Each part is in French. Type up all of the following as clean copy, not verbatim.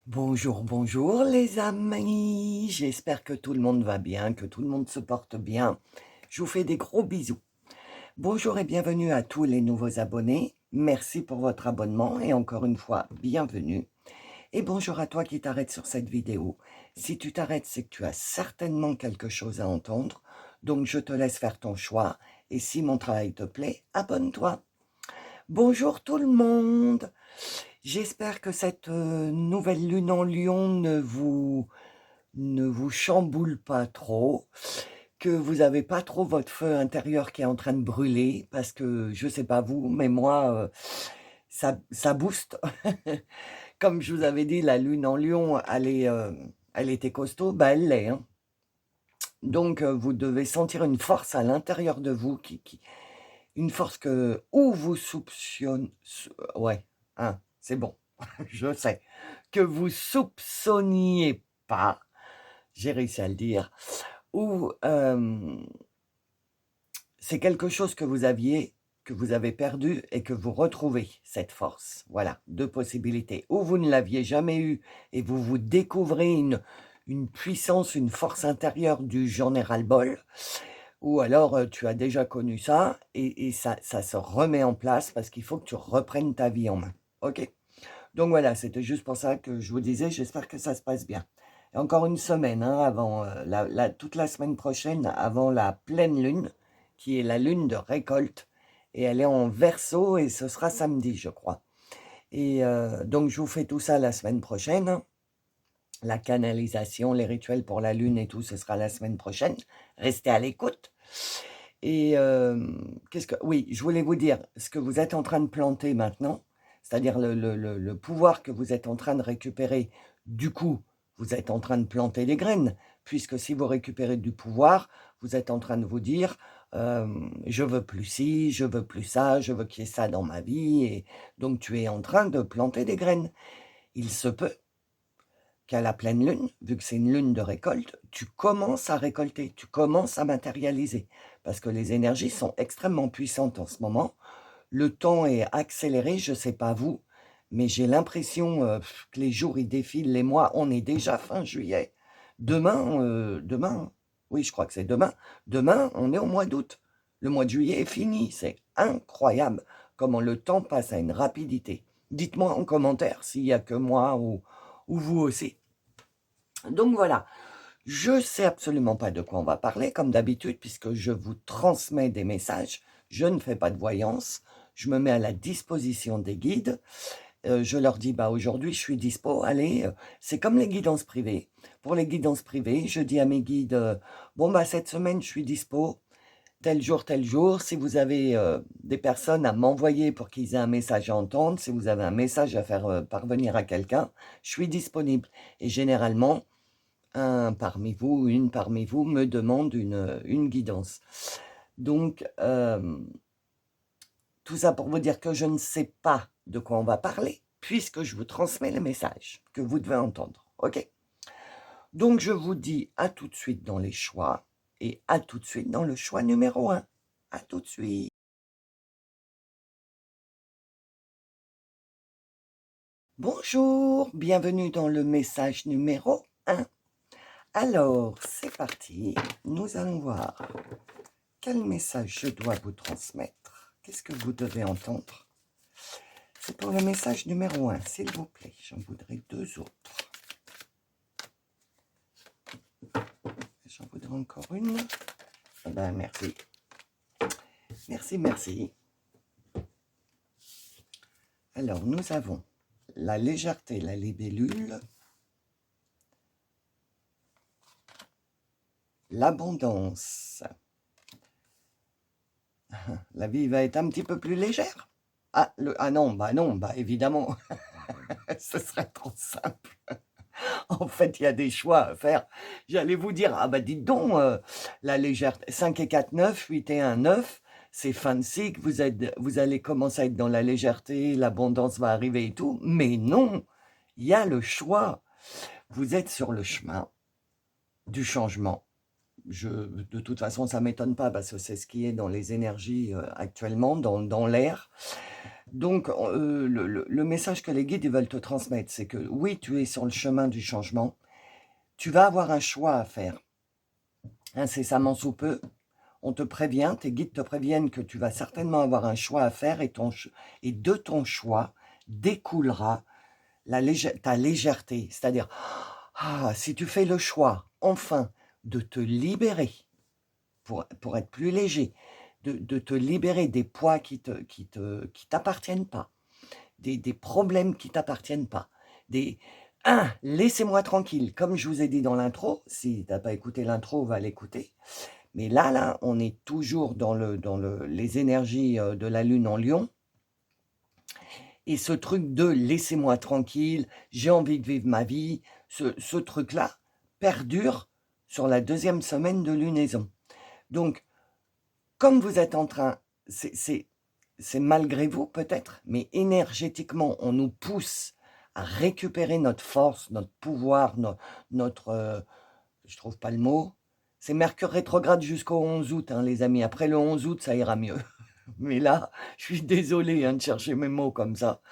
Bonjour, bonjour les amis, j'espère que tout le monde va bien, que tout le monde se porte bien. Je vous fais des gros bisous. Bonjour et bienvenue à tous les nouveaux abonnés. Merci pour votre abonnement et encore une fois, bienvenue. Et bonjour à toi qui t'arrêtes sur cette vidéo. Si tu t'arrêtes, c'est que tu as certainement quelque chose à entendre. Donc je te laisse faire ton choix. Et si mon travail te plaît, abonne-toi. Bonjour tout le monde. J'espère que cette nouvelle lune en lion ne vous chamboule pas trop, que vous n'avez pas trop votre feu intérieur qui est en train de brûler, parce que je ne sais pas vous, mais moi, ça booste. Comme je vous avais dit, la lune en lion, elle était costaud, bah elle l'est, hein. Donc, vous devez sentir une force à l'intérieur de vous, une force que, ou vous soupçonnez, ouais, hein, c'est bon, je sais, que vous soupçonniez pas, j'ai réussi à le dire, ou c'est quelque chose que vous aviez, que vous avez perdu et que vous retrouvez cette force. Voilà, deux possibilités. Ou vous ne l'aviez jamais eue et vous vous découvrez une puissance, une force intérieure du j'en ai ras-le-bol. Ou alors tu as déjà connu ça et ça se remet en place parce qu'il faut que tu reprennes ta vie en main. Ok? Donc voilà, c'était juste pour ça que je vous disais, j'espère que ça se passe bien. Et encore une semaine, hein, avant toute la semaine prochaine, avant la pleine lune, qui est la lune de récolte, et elle est en Verseau et ce sera samedi, je crois. Et donc je vous fais tout ça la semaine prochaine. La canalisation, les rituels pour la lune et tout, ce sera la semaine prochaine. Restez à l'écoute. Et oui, je voulais vous dire, ce que vous êtes en train de planter maintenant, c'est-à-dire le pouvoir que vous êtes en train de récupérer, du coup, vous êtes en train de planter des graines, puisque si vous récupérez du pouvoir, vous êtes en train de vous dire, je veux plus ci, je veux plus ça, je veux qu'il y ait ça dans ma vie, et donc tu es en train de planter des graines. Il se peut qu'à la pleine lune, vu que c'est une lune de récolte, tu commences à récolter, tu commences à matérialiser. Parce que les énergies sont extrêmement puissantes en ce moment. Le temps est accéléré, je ne sais pas vous, mais j'ai l'impression que les jours, ils défilent, les mois, on est déjà fin juillet. Demain, oui, je crois que c'est demain. Demain, on est au mois d'août. Le mois de juillet est fini. C'est incroyable comment le temps passe à une rapidité. Dites-moi en commentaire s'il n'y a que moi ou vous aussi. Donc voilà, je ne sais absolument pas de quoi on va parler, comme d'habitude, puisque je vous transmets des messages. Je ne fais pas de voyance. Je me mets à la disposition des guides. Je leur dis, bah, aujourd'hui, je suis dispo. Allez, c'est comme les guidances privées. Pour les guidances privées, je dis à mes guides, bon, bah, cette semaine, je suis dispo. Tel jour, tel jour. Si vous avez des personnes à m'envoyer pour qu'ils aient un message à entendre, si vous avez un message à faire parvenir à quelqu'un, je suis disponible. Et généralement, un parmi vous, une parmi vous me demande une guidance. Donc, tout ça pour vous dire que je ne sais pas de quoi on va parler, puisque je vous transmets le message que vous devez entendre. OK? Donc, je vous dis à tout de suite dans les choix et à tout de suite dans le choix numéro 1. À tout de suite. Bonjour, bienvenue dans le message numéro 1. Alors, c'est parti. Nous allons voir quel message je dois vous transmettre. Qu'est-ce que vous devez entendre? C'est pour le message numéro 1, s'il vous plaît. J'en voudrais 2 autres. J'en voudrais encore une. Ah ben, merci. Merci, merci. Alors, nous avons la légèreté, la libellule, l'abondance. La vie va être un petit peu plus légère. Ah non, bah évidemment, ce serait trop simple. En fait, il y a des choix à faire. J'allais vous dire, ah bah dites donc, la légèreté, 5 et 4, 9, 8 et 1, 9, c'est fin de cycle, vous allez commencer à être dans la légèreté, l'abondance va arriver et tout. Mais non, il y a le choix. Vous êtes sur le chemin du changement. De toute façon, ça ne m'étonne pas parce que c'est ce qui est dans les énergies actuellement, dans l'air. Donc, le message que les guides ils veulent te transmettre, c'est que oui, tu es sur le chemin du changement. Tu vas avoir un choix à faire. Incessamment sous peu, on te prévient, tes guides te préviennent que tu vas certainement avoir un choix à faire et de ton choix découlera ta légèreté. C'est-à-dire, si tu fais le choix, enfin, de te libérer, pour être plus léger, de te libérer des poids qui t'appartiennent pas, des problèmes qui t'appartiennent pas, laissez-moi tranquille, comme je vous ai dit dans l'intro, si tu n'as pas écouté l'intro, va l'écouter, mais là, on est toujours dans les énergies de la lune en lion, et ce truc de laissez-moi tranquille, j'ai envie de vivre ma vie, ce truc-là perdure sur la 2e semaine de lunaison. Donc, comme vous êtes en train, c'est malgré vous peut-être, mais énergétiquement, on nous pousse à récupérer notre force, notre pouvoir, notre je trouve pas le mot, c'est Mercure rétrograde jusqu'au 11 août, hein, les amis. Après le 11 août, ça ira mieux. Mais là, je suis désolée de chercher mes mots comme ça.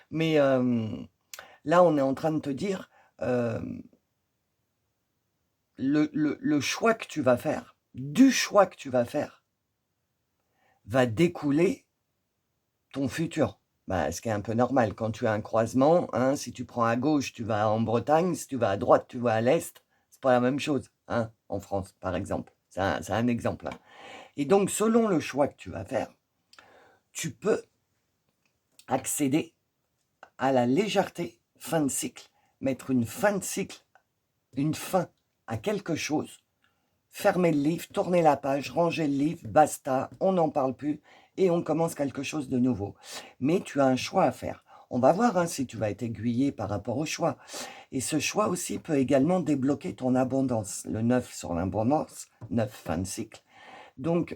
Mais là, on est en train de te dire, le choix que tu vas faire, du choix que tu vas faire, va découler ton futur. Ce qui est un peu normal. Quand tu as un croisement, hein, si tu prends à gauche, tu vas en Bretagne, si tu vas à droite, tu vas à l'Est, c'est pas la même chose, hein, en France, par exemple. C'est un exemple. Hein. Et donc, selon le choix que tu vas faire, tu peux accéder à la légèreté fin de cycle, mettre une fin de cycle, une fin à quelque chose, fermer le livre, tourner la page, ranger le livre, basta, on n'en parle plus et on commence quelque chose de nouveau. Mais tu as un choix à faire. On va voir hein, si tu vas être aiguillé par rapport au choix. Et ce choix aussi peut également débloquer ton abondance. Le 9 sur l'abondance, 9 fin de cycle. Donc,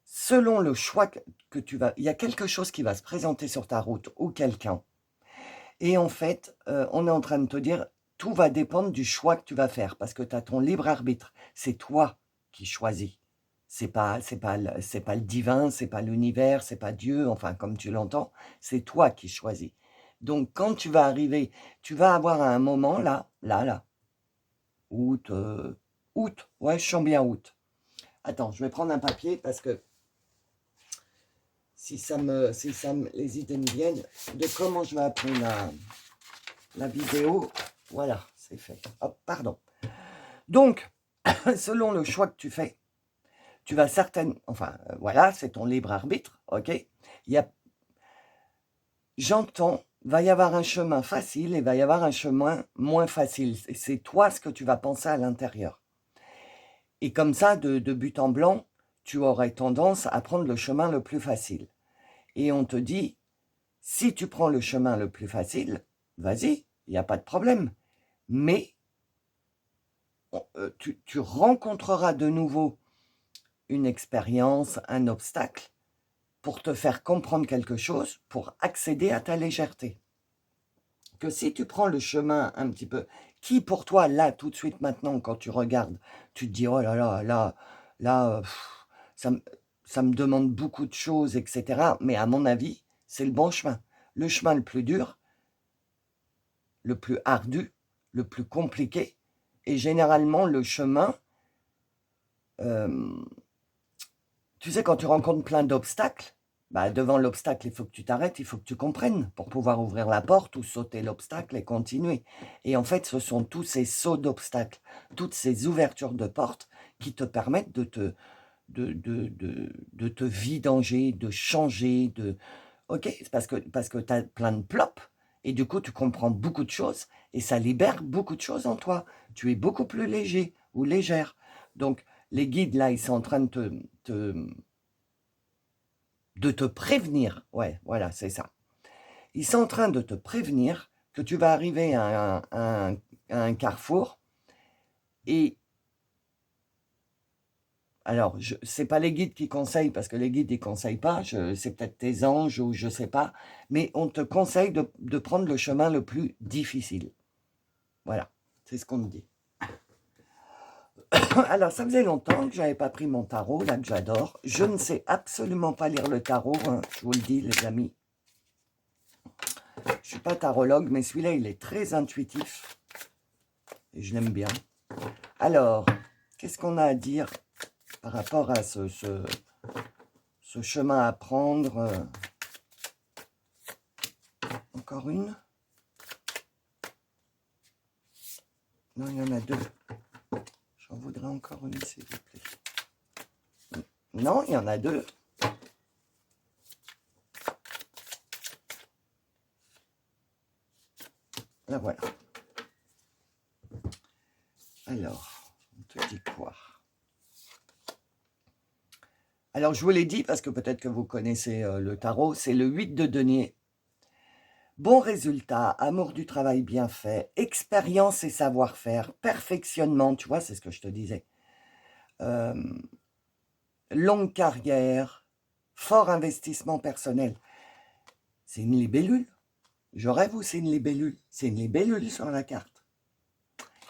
selon le choix que tu vas... Il y a quelque chose qui va se présenter sur ta route ou quelqu'un. Et en fait, on est en train de te dire, tout va dépendre du choix que tu vas faire parce que tu as ton libre arbitre. C'est toi qui choisis. C'est pas le divin, c'est pas l'univers, c'est pas Dieu, enfin comme tu l'entends, c'est toi qui choisis. Donc quand tu vas arriver, tu vas avoir un moment là, août, ouais, je sens bien août. Attends, je vais prendre un papier parce que si les idées me viennent de comment je vais appeler la vidéo, voilà, c'est fait. Hop, pardon. Donc, selon le choix que tu fais, tu vas voilà, c'est ton libre arbitre, ok. J'entends, va y avoir un chemin facile et va y avoir un chemin moins facile. C'est toi ce que tu vas penser à l'intérieur. Et comme ça, de but en blanc, tu aurais tendance à prendre le chemin le plus facile. Et on te dit, si tu prends le chemin le plus facile, vas-y, il n'y a pas de problème. Mais tu rencontreras de nouveau une expérience, un obstacle, pour te faire comprendre quelque chose, pour accéder à ta légèreté. Que si tu prends le chemin un petit peu, qui pour toi, là, tout de suite, maintenant, quand tu regardes, tu te dis, oh là là, là, ça me demande beaucoup de choses, etc. Mais à mon avis, c'est le bon chemin. Le chemin le plus dur, le plus ardu, le plus compliqué, et généralement le chemin, tu sais, quand tu rencontres plein d'obstacles, devant l'obstacle, il faut que tu t'arrêtes, il faut que tu comprennes pour pouvoir ouvrir la porte ou sauter l'obstacle et continuer. Et en fait, ce sont tous ces sauts d'obstacles, toutes ces ouvertures de portes qui te permettent de te vidanger, de changer, Ok, c'est parce que tu as plein de plops et du coup, tu comprends beaucoup de choses et ça libère beaucoup de choses en toi. Tu es beaucoup plus léger ou légère. Donc, les guides, là, ils sont en train de te prévenir. Ouais, voilà, c'est ça. Ils sont en train de te prévenir que tu vas arriver à un carrefour et alors, c'est pas les guides qui conseillent, parce que les guides, ils conseillent pas, c'est peut-être tes anges ou je sais pas, mais on te conseille de prendre le chemin le plus difficile. Voilà, c'est ce qu'on me dit. Alors, ça faisait longtemps que j'avais pas pris mon tarot, là, que j'adore. Je ne sais absolument pas lire le tarot, hein, je vous le dis, les amis. Je suis pas tarologue, mais celui-là, il est très intuitif. Et je l'aime bien. Alors, qu'est-ce qu'on a à dire par rapport à ce chemin à prendre? Encore une? Non, il y en a deux. J'en voudrais encore une, s'il vous plaît. Non, il y en a deux. La voilà. Alors, on te dit quoi? Alors, je vous l'ai dit, parce que peut-être que vous connaissez le tarot, c'est le 8 de denier. Bon résultat, amour du travail bien fait, expérience et savoir-faire, perfectionnement, tu vois, c'est ce que je te disais. Longue carrière, fort investissement personnel. C'est une libellule. Je rêve ou c'est une libellule? C'est une libellule sur la carte.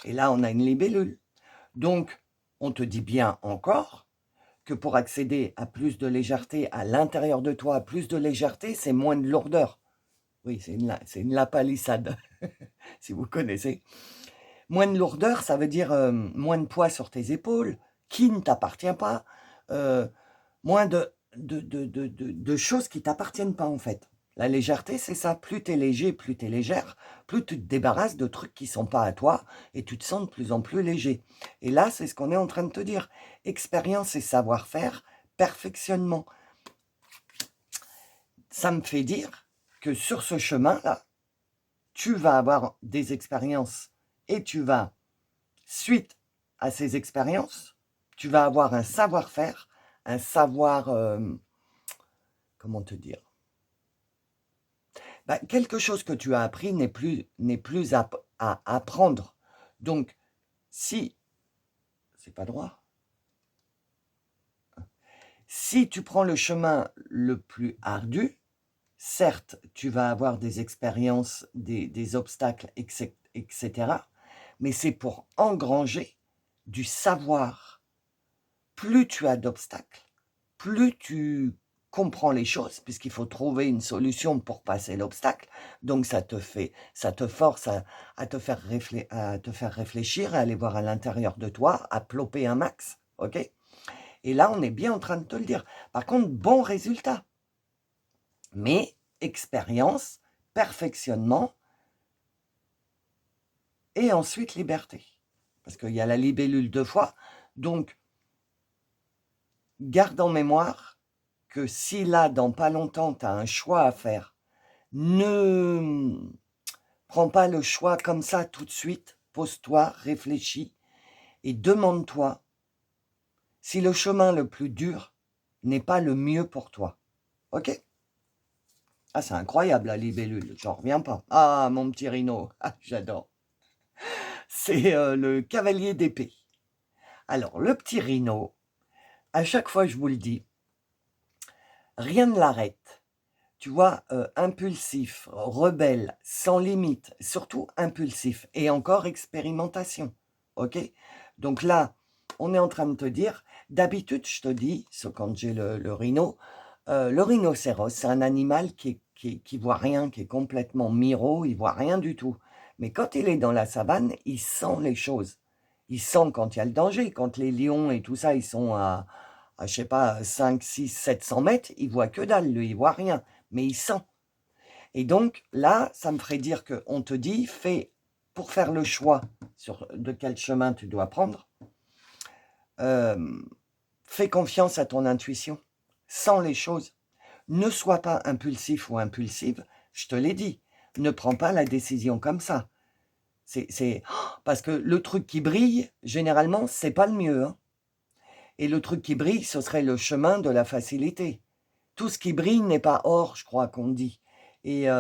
Et là, on a une libellule. Donc, on te dit bien encore que pour accéder à plus de légèreté à l'intérieur de toi, plus de légèreté, c'est moins de lourdeur. Oui, c'est une lapalissade, si vous connaissez. Moins de lourdeur, ça veut dire moins de poids sur tes épaules, qui ne t'appartient pas, moins de choses qui ne t'appartiennent pas en fait. La légèreté, c'est ça. Plus tu es léger, plus tu es légère, plus tu te débarrasses de trucs qui ne sont pas à toi et tu te sens de plus en plus léger. Et là, c'est ce qu'on est en train de te dire. Expérience et savoir-faire, perfectionnement. Ça me fait dire que sur ce chemin-là, tu vas avoir des expériences et tu vas, suite à ces expériences, tu vas avoir un savoir-faire, un savoir, comment te dire, quelque chose que tu as appris n'est plus à apprendre. Donc, si, c'est pas droit, si tu prends le chemin le plus ardu, certes, tu vas avoir des expériences, des obstacles, etc. Mais c'est pour engranger du savoir. Plus tu as d'obstacles, plus tu comprends les choses, puisqu'il faut trouver une solution pour passer l'obstacle. Donc ça te force à te faire réfléchir, à aller voir à l'intérieur de toi, à ploper un max. Ok? Et là, on est bien en train de te le dire. Par contre, bon résultat. Mais expérience, perfectionnement et ensuite liberté. Parce qu'il y a la libellule 2 fois. Donc, garde en mémoire que si là, dans pas longtemps, tu as un choix à faire, ne prends pas le choix comme ça tout de suite. Pose-toi, réfléchis et demande-toi si le chemin le plus dur n'est pas le mieux pour toi. Ok? Ah, c'est incroyable la libellule, j'en reviens pas. Ah, mon petit Rhino, ah, j'adore. C'est le cavalier d'épée. Alors, le petit Rhino, à chaque fois je vous le dis, rien ne l'arrête. Tu vois, impulsif, rebelle, sans limite, surtout impulsif, et encore expérimentation. Ok? Donc là, on est en train de te dire, d'habitude, je te dis, quand j'ai le rhino, le rhinocéros, c'est un animal qui voit rien, qui est complètement miro, il voit rien du tout. Mais quand il est dans la savane, il sent les choses. Il sent quand il y a le danger, quand les lions et tout ça, ils sont je sais pas, 5, 6, 700 mètres, il voit que dalle, lui, il voit rien, mais il sent. Et donc, là, ça me ferait dire qu'on te dit, pour faire le choix de quel chemin tu dois prendre, fais confiance à ton intuition, sens les choses. Ne sois pas impulsif ou impulsive, je te l'ai dit, ne prends pas la décision comme ça. Parce que le truc qui brille, généralement, c'est pas le mieux. Hein. Et le truc qui brille, ce serait le chemin de la facilité. Tout ce qui brille n'est pas or, je crois qu'on dit. Et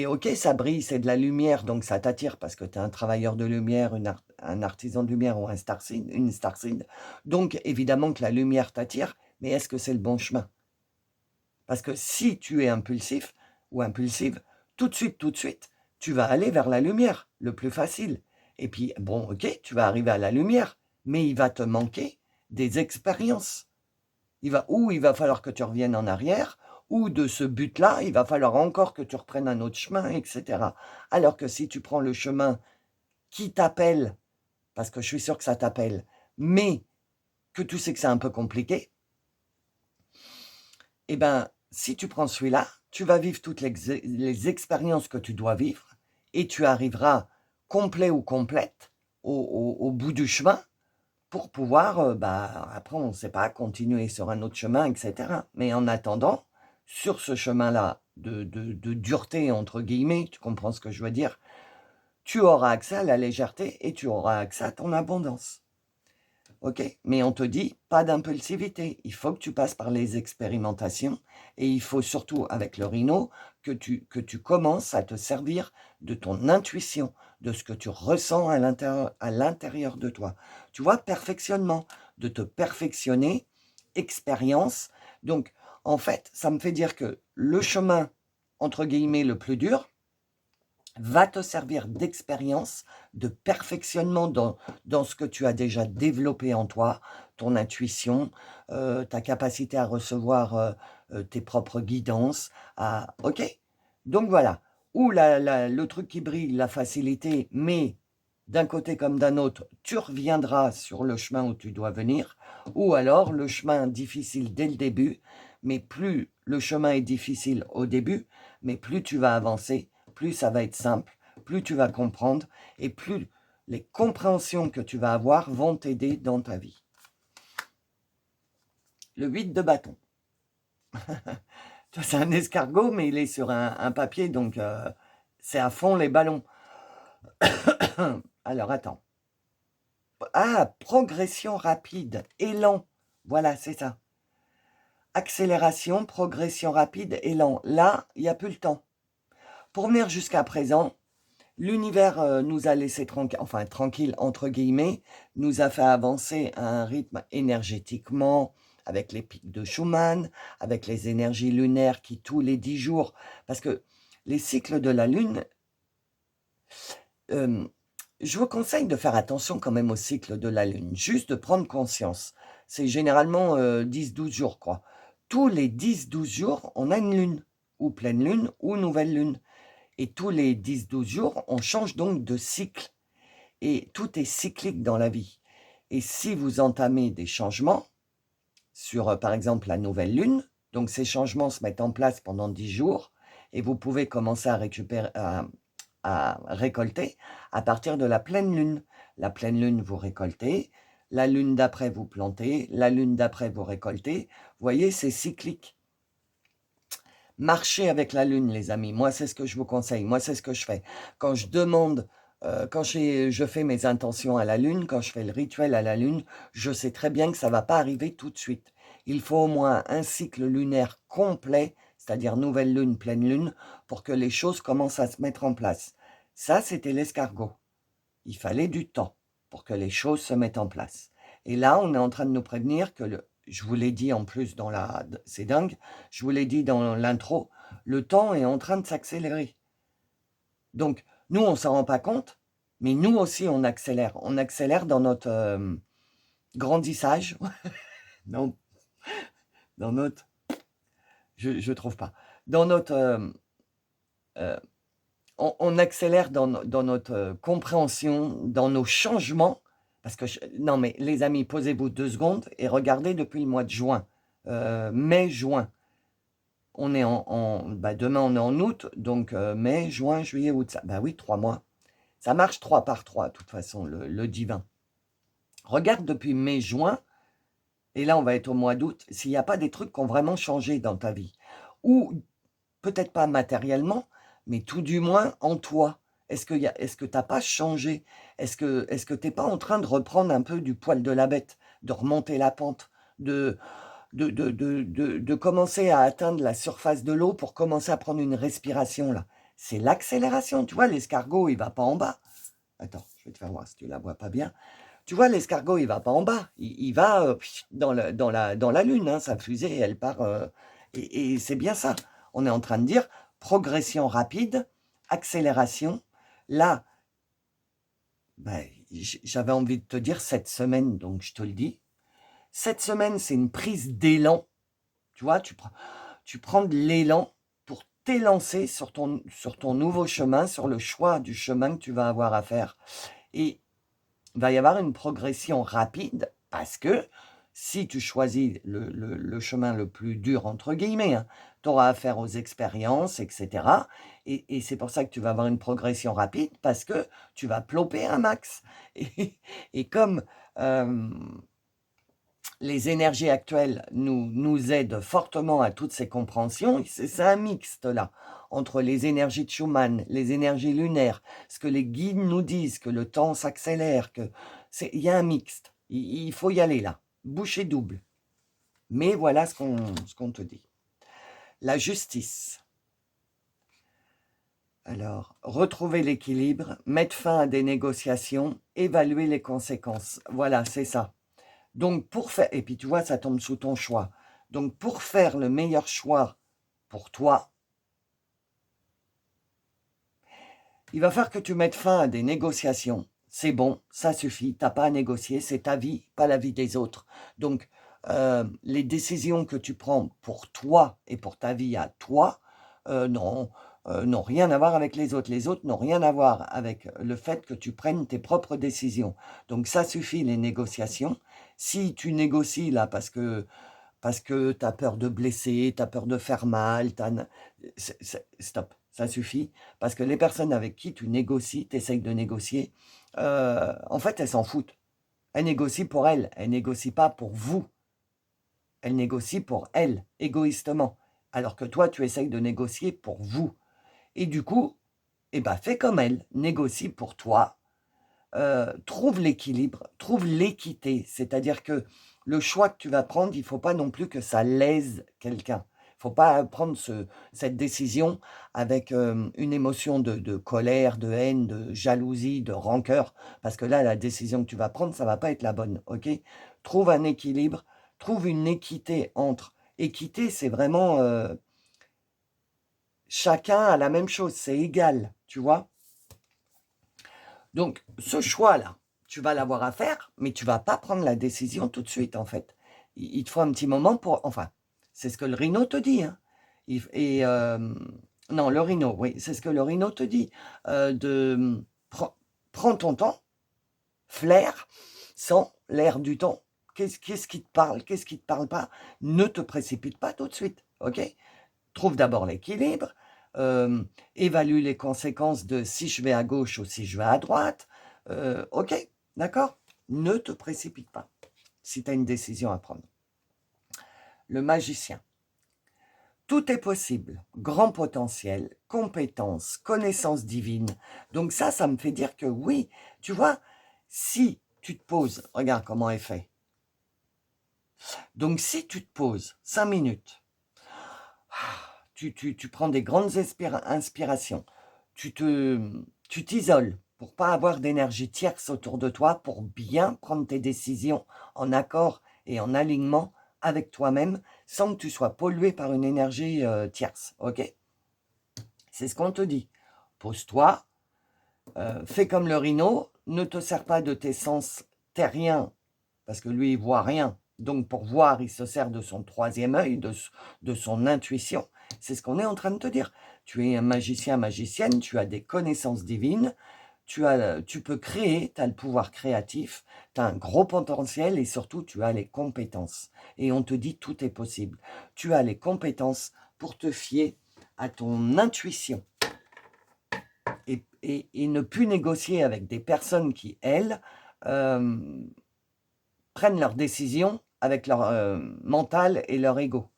ok, ça brille, c'est de la lumière, donc ça t'attire parce que tu es un travailleur de lumière, un artisan de lumière ou une starseed. Donc évidemment que la lumière t'attire, mais est-ce que c'est le bon chemin? Parce que si tu es impulsif ou impulsive, tout de suite, tu vas aller vers la lumière, le plus facile. Et puis, bon, ok, tu vas arriver à la lumière, mais il va te manquer des expériences. Il va falloir que tu reviennes en arrière, ou de ce but-là, il va falloir encore que tu reprennes un autre chemin, etc. Alors que si tu prends le chemin qui t'appelle, parce que je suis sûr que ça t'appelle, mais que tu sais que c'est un peu compliqué, eh bien, si tu prends celui-là, tu vas vivre toutes les expériences que tu dois vivre et tu arriveras complet ou complète au bout du chemin pour pouvoir, après, on ne sait pas, continuer sur un autre chemin, etc. Mais en attendant, sur ce chemin-là de dureté, entre guillemets, tu comprends ce que je veux dire, tu auras accès à la légèreté et tu auras accès à ton abondance. Ok, mais on te dit pas d'impulsivité. Il faut que tu passes par les expérimentations et il faut surtout, avec le rhino, que tu commences à te servir de ton intuition, de ce que tu ressens à l'intérieur de toi. Tu vois, perfectionnement, de te perfectionner, expérience. Donc, en fait, ça me fait dire que le chemin, entre guillemets, le plus dur, va te servir d'expérience, de perfectionnement dans ce que tu as déjà développé en toi, ton intuition, ta capacité à recevoir tes propres guidances. Ok, donc voilà, ou le truc qui brille, la facilité, mais d'un côté comme d'un autre, tu reviendras sur le chemin où tu dois venir, ou alors le chemin difficile dès le début, mais plus le chemin est difficile au début, mais plus tu vas avancer, plus ça va être simple, plus tu vas comprendre et plus les compréhensions que tu vas avoir vont t'aider dans ta vie. Le 8 de bâton. C'est un escargot, mais il est sur un papier, donc c'est à fond les ballons. Alors, attends. Ah, progression rapide, élan. Voilà, c'est ça. Accélération, progression rapide, élan. Là, il n'y a plus le temps. Pour venir jusqu'à présent, l'univers nous a laissé tranquille, enfin tranquille entre guillemets, nous a fait avancer à un rythme énergétiquement, avec les pics de Schumann, avec les énergies lunaires qui tous les 10 jours, parce que les cycles de la Lune, je vous conseille de faire attention quand même au cycle de la Lune, juste de prendre conscience. C'est généralement 10-12 jours, quoi. Tous les 10-12 jours, on a une lune, ou pleine lune, ou nouvelle lune. Et tous les 10-12 jours, on change donc de cycle. Et tout est cyclique dans la vie. Et si vous entamez des changements sur, par exemple, la nouvelle lune, donc ces changements se mettent en place pendant 10 jours, et vous pouvez commencer à récolter à partir de la pleine lune. La pleine lune, vous récoltez. La lune d'après, vous plantez. La lune d'après, vous récoltez. Vous voyez, c'est cyclique. Marchez avec la lune, les amis. Moi, c'est ce que je vous conseille. Moi, c'est ce que je fais. Quand je demande, quand je fais mes intentions à la lune, quand je fais le rituel à la lune, je sais très bien que ça ne va pas arriver tout de suite. Il faut au moins un cycle lunaire complet, c'est-à-dire nouvelle lune, pleine lune, pour que les choses commencent à se mettre en place. Ça, c'était l'escargot. Il fallait du temps pour que les choses se mettent en place. Et là, on est en train de nous prévenir que je vous l'ai dit en plus c'est dingue, je vous l'ai dit dans l'intro, le temps est en train de s'accélérer. Donc, nous, on ne s'en rend pas compte, mais nous aussi, on accélère. On accélère dans notre grandissage, dans notre, je trouve pas, dans notre, on accélère dans notre compréhension, dans nos changements. Parce que, non mais les amis, posez-vous 2 secondes et regardez depuis le mois de juin, mai-juin. On est demain on est en août, donc mai, juin, juillet, août. Ça, oui, 3 mois. Ça marche 3 par 3, de toute façon, le divin. Regarde depuis mai-juin, et là on va être au mois d'août, s'il n'y a pas des trucs qui ont vraiment changé dans ta vie. Ou peut-être pas matériellement, mais tout du moins en toi. Est-ce que tu n'as pas changé? Est-ce que tu n'es pas en train de reprendre un peu du poil de la bête, de remonter la pente, de commencer à atteindre la surface de l'eau pour commencer à prendre une respiration là? C'est l'accélération. Tu vois, l'escargot, il ne va pas en bas. Attends, je vais te faire voir si tu ne la vois pas bien. Tu vois, l'escargot, il ne va pas en bas. Il va dans la lune. Hein, sa fusée, elle part. Et c'est bien ça. On est en train de dire progression rapide, accélération. Là, Ben, j'avais envie de te dire cette semaine, donc je te le dis. Cette semaine, c'est une prise d'élan. Tu vois, tu prends de l'élan pour t'élancer sur ton nouveau chemin, sur le choix du chemin que tu vas avoir à faire. Et il va y avoir une progression rapide parce que si tu choisis le chemin le plus dur, entre guillemets, hein, tu auras affaire aux expériences, etc. Et c'est pour ça que tu vas avoir une progression rapide parce que tu vas ploper un max. Et comme euh, les énergies actuelles nous aident fortement à toutes ces compréhensions, c'est un mixte là, entre les énergies de Schumann, les énergies lunaires, ce que les guides nous disent, que le temps s'accélère, il y a un mixte. Il faut y aller là, bouchée double. Mais voilà ce qu'on te dit. La justice. Alors, retrouver l'équilibre, mettre fin à des négociations, évaluer les conséquences. Voilà, c'est ça. Donc, pour faire, et puis tu vois, ça tombe sous ton choix. Donc, pour faire le meilleur choix pour toi, il va falloir que tu mettes fin à des négociations. C'est bon, ça suffit, t'as pas à négocier, c'est ta vie, pas la vie des autres. Donc, les décisions que tu prends pour toi et pour ta vie à toi, non, n'ont rien à voir avec les autres. Les autres n'ont rien à voir avec le fait que tu prennes tes propres décisions. Donc, ça suffit les négociations. Si tu négocies là parce que tu as peur de blesser, tu as peur de faire mal, stop, ça suffit. Parce que les personnes avec qui tu négocies, tu essayes de négocier, en fait, elles s'en foutent. Elles négocient pour elles négocient pas pour vous. Elles négocient pour elles, égoïstement. Alors que toi, tu essayes de négocier pour vous. Et du coup, eh ben, fais comme elles, négocie pour toi, trouve l'équilibre, trouve l'équité. C'est-à-dire que le choix que tu vas prendre, il ne faut pas non plus que ça lèse quelqu'un. Il ne faut pas prendre cette décision avec une émotion de colère, de haine, de jalousie, de rancœur, parce que là, la décision que tu vas prendre, ça ne va pas être la bonne. Ok? Trouve un équilibre, trouve une équité entre. Équité, c'est vraiment chacun a la même chose, c'est égal, tu vois? Donc, ce choix-là, tu vas l'avoir à faire, mais tu vas pas prendre la décision tout de suite, en fait. Il te faut un petit moment pour... Enfin, c'est ce que le rhino te dit. Hein. Non, le rhino, oui, c'est ce que le rhino te dit. Prends ton temps, flaire, sans l'air du temps. Qu'est-ce qui te parle, qu'est-ce qui te parle pas? Ne te précipite pas tout de suite, ok? Trouve d'abord l'équilibre, évalue les conséquences de si je vais à gauche ou si je vais à droite. Ok, d'accord? Ne te précipite pas si tu as une décision à prendre. Le magicien. Tout est possible. Grand potentiel, compétence, connaissance divine. Donc ça me fait dire que oui, tu vois, si tu te poses, regarde comment est fait. Donc si tu te poses 5 minutes, tu prends des grandes inspirations, tu t'isoles pour pas avoir d'énergie tierce autour de toi, pour bien prendre tes décisions en accord et en alignement avec toi-même, sans que tu sois pollué par une énergie tierce. Ok? C'est ce qu'on te dit. Pose-toi, fais comme le rhino, ne te sers pas de tes sens terriens, parce que lui, il voit rien. Donc, pour voir, il se sert de son troisième œil, de son intuition. C'est ce qu'on est en train de te dire. Tu es un magicien, magicienne, tu as des connaissances divines, tu peux créer, tu as le pouvoir créatif, tu as un gros potentiel et surtout, tu as les compétences. Et on te dit, tout est possible. Tu as les compétences pour te fier à ton intuition et ne plus négocier avec des personnes qui, elles, prennent leurs décisions avec leur mental et leur ego.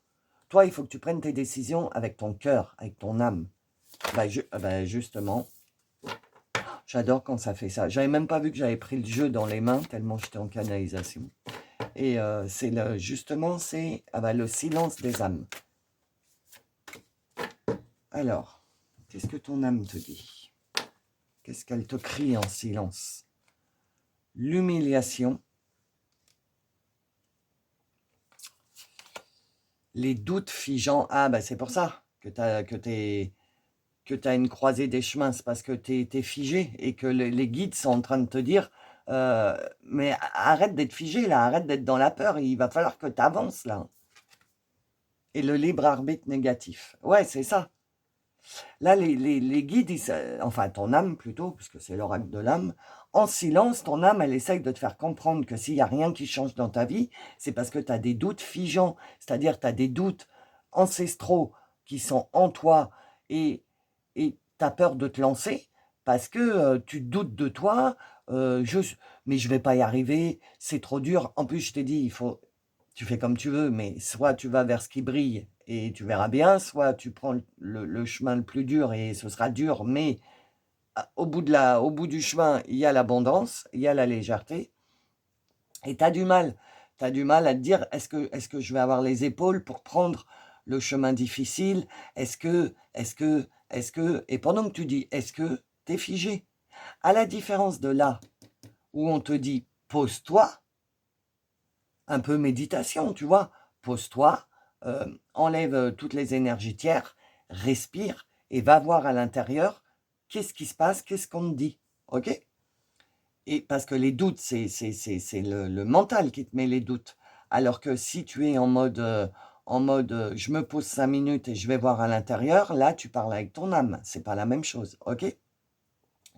Toi, il faut que tu prennes tes décisions avec ton cœur, avec ton âme. Justement, j'adore quand ça fait ça. J'avais même pas vu que j'avais pris le jeu dans les mains tellement j'étais en canalisation. Et justement, c'est le silence des âmes. Alors, qu'est-ce que ton âme te dit? Qu'est-ce qu'elle te crie en silence? L'humiliation, les doutes figeants. Ah, c'est pour ça que t'es que tu as une croisée des chemins, c'est parce que tu es figé et que les guides sont en train de te dire mais arrête d'être figé là, arrête d'être dans la peur, il va falloir que tu avances là. Et le libre arbitre négatif. Ouais, c'est ça. Là, les guides, enfin ton âme plutôt, puisque c'est l'oracle de l'âme, en silence, ton âme, elle essaye de te faire comprendre que s'il n'y a rien qui change dans ta vie, c'est parce que tu as des doutes figeants, c'est-à-dire tu as des doutes ancestraux qui sont en toi et tu as peur de te lancer parce que tu doutes de toi, mais je ne vais pas y arriver, c'est trop dur. En plus, je t'ai dit, tu fais comme tu veux, mais soit tu vas vers ce qui brille et tu verras bien, soit tu prends le chemin le plus dur et ce sera dur, mais au bout du chemin, il y a l'abondance, il y a la légèreté, et tu as du mal. Tu as du mal à te dire, est-ce que je vais avoir les épaules pour prendre le chemin difficile? Et pendant que tu dis, est-ce que, t'es figé. À la différence de là, où on te dit, pose-toi, un peu méditation, tu vois. Pose-toi, enlève toutes les énergies tiers, respire et va voir à l'intérieur qu'est-ce qui se passe, qu'est-ce qu'on te dit. Ok? Et parce que les doutes, c'est le mental qui te met les doutes. Alors que si tu es en mode je me pose 5 minutes et je vais voir à l'intérieur, là tu parles avec ton âme. C'est pas la même chose. Ok?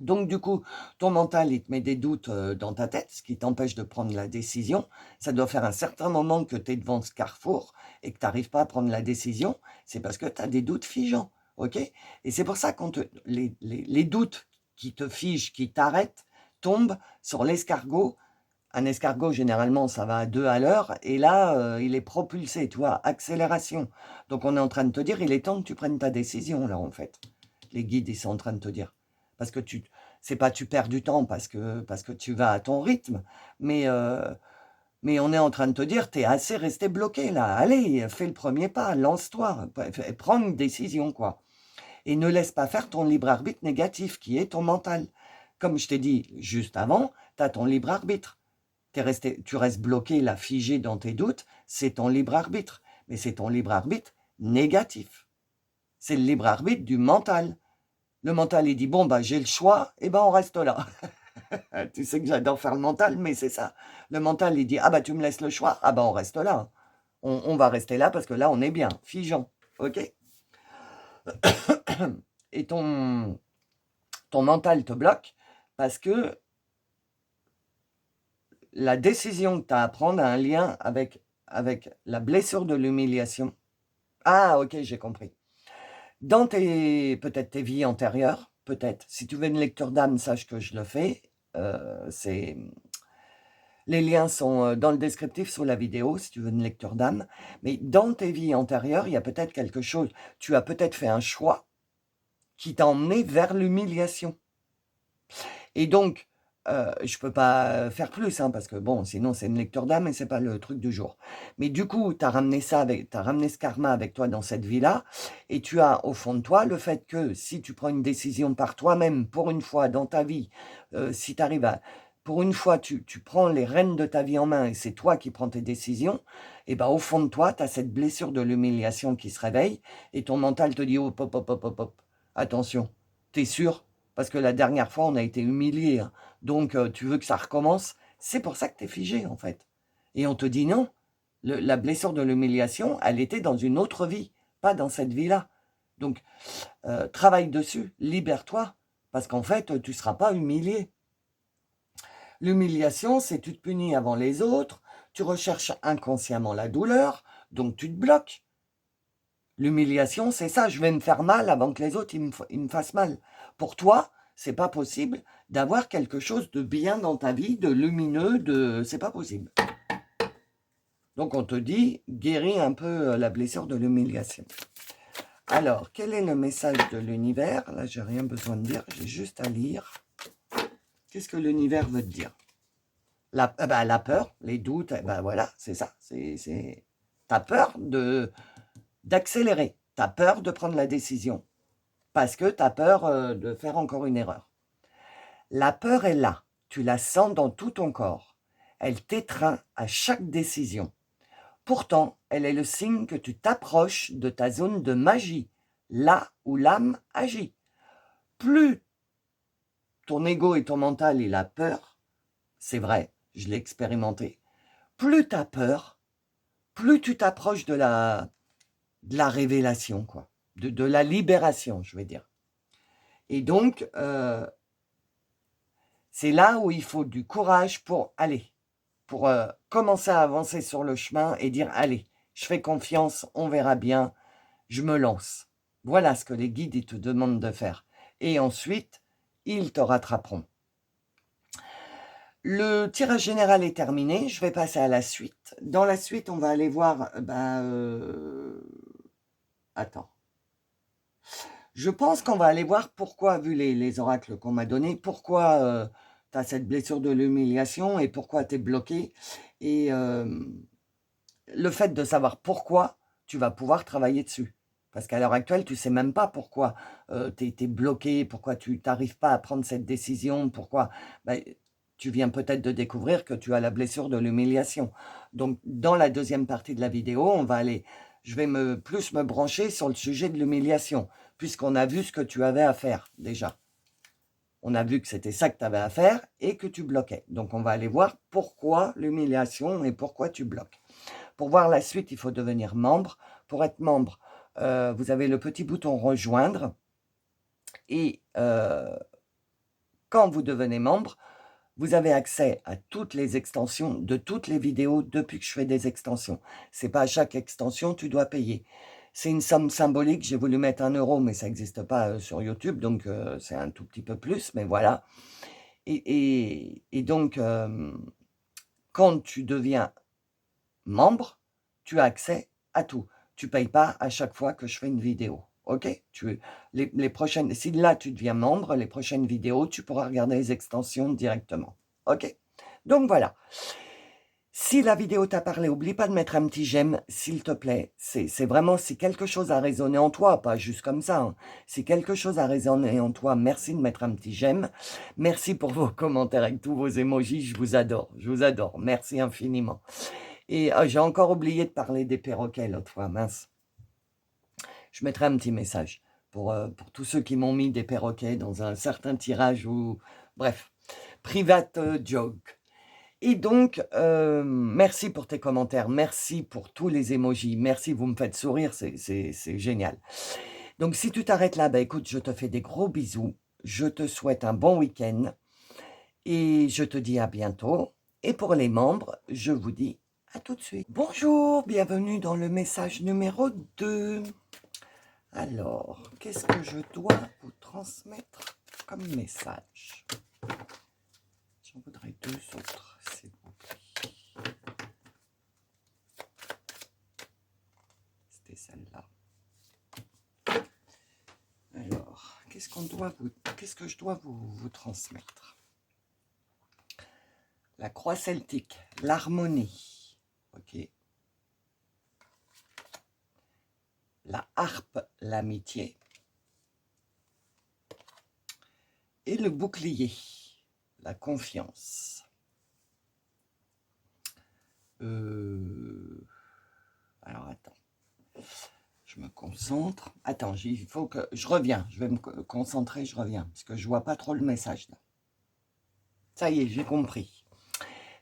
Donc, du coup, ton mental, il te met des doutes dans ta tête, ce qui t'empêche de prendre la décision. Ça doit faire un certain moment que tu es devant ce carrefour et que tu n'arrives pas à prendre la décision. C'est parce que tu as des doutes figeants. Ok? Et c'est pour ça que les doutes qui te figent, qui t'arrêtent, tombent sur l'escargot. Un escargot, généralement, ça va à 2 à l'heure. Et là, il est propulsé, tu vois, accélération. Donc, on est en train de te dire, il est temps que tu prennes ta décision, là, en fait. Les guides, ils sont en train de te dire. Parce que c'est pas tu perds du temps parce que tu vas à ton rythme, mais on est en train de te dire, tu es assez resté bloqué là. Allez, fais le premier pas, lance-toi, prends une décision, quoi. Et ne laisse pas faire ton libre arbitre négatif, qui est ton mental. Comme je t'ai dit juste avant, tu as ton libre arbitre. Tu restes bloqué, là, figé dans tes doutes, c'est ton libre arbitre. Mais c'est ton libre arbitre négatif. C'est le libre arbitre du mental. Le mental, il dit, bon, bah, j'ai le choix, et ben on reste là. Tu sais que j'adore faire le mental, mais c'est ça. Le mental, il dit, ah bah, tu me laisses le choix, ah bah, on reste là. On va rester là parce que là, on est bien, figeant. OK? Et ton mental te bloque parce que la décision que tu as à prendre a un lien avec la blessure de l'humiliation. Ah, ok, j'ai compris. Dans peut-être tes vies antérieures, peut-être. Si tu veux une lecture d'âme, sache que je le fais. Les liens sont dans le descriptif sous la vidéo, si tu veux une lecture d'âme. Mais dans tes vies antérieures, il y a peut-être quelque chose. Tu as peut-être fait un choix qui t'a emmené vers l'humiliation. Et donc, je ne peux pas faire plus, hein, parce que bon, sinon c'est une lecture d'âme et ce n'est pas le truc du jour. Mais du coup, tu as ramené ce karma avec toi dans cette vie-là, et tu as au fond de toi le fait que si tu prends une décision par toi-même, pour une fois dans ta vie, si tu arrives à... Pour une fois, tu prends les rênes de ta vie en main et c'est toi qui prends tes décisions, et ben au fond de toi, tu as cette blessure de l'humiliation qui se réveille, et ton mental te dit, oh, hop, hop, hop, hop, hop, attention, t'es sûr? Parce que la dernière fois, on a été humilié. Hein. Donc, tu veux que ça recommence. C'est pour ça que tu es figé, en fait. Et on te dit non. La blessure de l'humiliation, elle était dans une autre vie, pas dans cette vie-là. Donc, travaille dessus, libère-toi, parce qu'en fait, tu ne seras pas humilié. L'humiliation, c'est tu te punis avant les autres, tu recherches inconsciemment la douleur, donc tu te bloques. L'humiliation, c'est ça, je vais me faire mal avant que les autres ils me fassent mal. Pour toi, c'est pas possible d'avoir quelque chose de bien dans ta vie, de lumineux, c'est pas possible. Donc on te dit, guéris un peu la blessure de l'humiliation. Alors, quel est le message de l'univers? Là, j'ai rien besoin de dire, j'ai juste à lire. Qu'est-ce que l'univers veut te dire? La peur, les doutes, voilà, c'est ça. T'as peur d'accélérer. Tu as peur de prendre la décision parce que tu as peur de faire encore une erreur. La peur est là. Tu la sens dans tout ton corps. Elle t'étreint à chaque décision. Pourtant, elle est le signe que tu t'approches de ta zone de magie, là où l'âme agit. plus ton ego et ton mental, il a peur, c'est vrai, je l'ai expérimenté, plus tu as peur, plus tu t'approches de la révélation, quoi, de la libération, je vais dire. Et donc, c'est là où il faut du courage pour aller, pour commencer à avancer sur le chemin et dire, allez, je fais confiance, on verra bien, je me lance. Voilà ce que les guides ils te demandent de faire. Et ensuite, ils te rattraperont. Le tirage général est terminé, je vais passer à la suite. Dans la suite, on va aller voir... Attends. Je pense qu'on va aller voir pourquoi, vu les oracles qu'on m'a donnés, pourquoi tu as cette blessure de l'humiliation et pourquoi tu es bloqué. Et le fait de savoir pourquoi, tu vas pouvoir travailler dessus. Parce qu'à l'heure actuelle, tu ne sais même pas pourquoi tu es bloqué, pourquoi tu n'arrives pas à prendre cette décision, pourquoi... tu viens peut-être de découvrir que tu as la blessure de l'humiliation. Donc, dans la deuxième partie de la vidéo, je vais plus me brancher sur le sujet de l'humiliation, puisqu'on a vu ce que tu avais à faire déjà. On a vu que c'était ça que tu avais à faire et que tu bloquais. Donc, on va aller voir pourquoi l'humiliation et pourquoi tu bloques. Pour voir la suite, il faut devenir membre. Pour être membre, vous avez le petit bouton « Rejoindre ». Et quand vous devenez membre, vous avez accès à toutes les extensions de toutes les vidéos depuis que je fais des extensions. Ce n'est pas à chaque extension tu dois payer. C'est une somme symbolique. J'ai voulu mettre 1 euro, mais ça n'existe pas sur YouTube. Donc, c'est un tout petit peu plus. Mais voilà. Et donc, quand tu deviens membre, tu as accès à tout. Tu ne payes pas à chaque fois que je fais une vidéo. Ok, les prochaines, si là tu deviens membre, les prochaines vidéos, tu pourras regarder les extensions directement. Ok, donc voilà. Si la vidéo t'a parlé, n'oublie pas de mettre un petit j'aime, s'il te plaît. C'est vraiment, si quelque chose a résonné en toi, pas juste comme ça. Hein. Si quelque chose a résonné en toi, merci de mettre un petit j'aime. Merci pour vos commentaires avec tous vos emojis, je vous adore, je vous adore. Merci infiniment. Et j'ai encore oublié de parler des perroquets l'autre fois, mince. Je mettrai un petit message pour tous ceux qui m'ont mis des perroquets dans un certain tirage ou... Bref, private joke. Et donc, merci pour tes commentaires, merci pour tous les emojis, merci, vous me faites sourire, c'est génial. Donc, si tu t'arrêtes là, écoute, je te fais des gros bisous, je te souhaite un bon week-end et je te dis à bientôt. Et pour les membres, je vous dis à tout de suite. Bonjour, bienvenue dans le message numéro 2. Alors, qu'est-ce que je dois vous transmettre comme message? J'en voudrais 2 autres, s'il vous plaît. C'était celle-là. Alors, qu'est-ce que je dois vous transmettre? La croix celtique, l'harmonie. Ok. La harpe, l'amitié. Et le bouclier, la confiance. Alors, attends. Je me concentre. Attends, il faut que... Je reviens. Je vais me concentrer, je reviens. Parce que je ne vois pas trop le message, là. Ça y est, j'ai compris.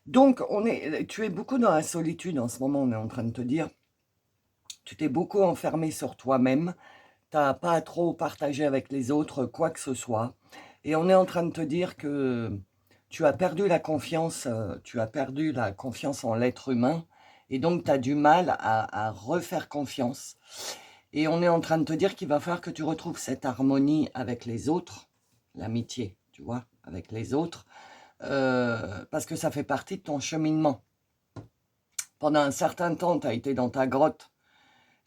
Donc, tu es beaucoup dans la solitude en ce moment, on est en train de te dire. Tu t'es beaucoup enfermé sur toi-même. Tu n'as pas trop partagé avec les autres quoi que ce soit. Et on est en train de te dire que tu as perdu la confiance en l'être humain. Et donc, tu as du mal à refaire confiance. Et on est en train de te dire qu'il va falloir que tu retrouves cette harmonie avec les autres. L'amitié, tu vois, avec les autres. Parce que ça fait partie de ton cheminement. Pendant un certain temps, tu as été dans ta grotte.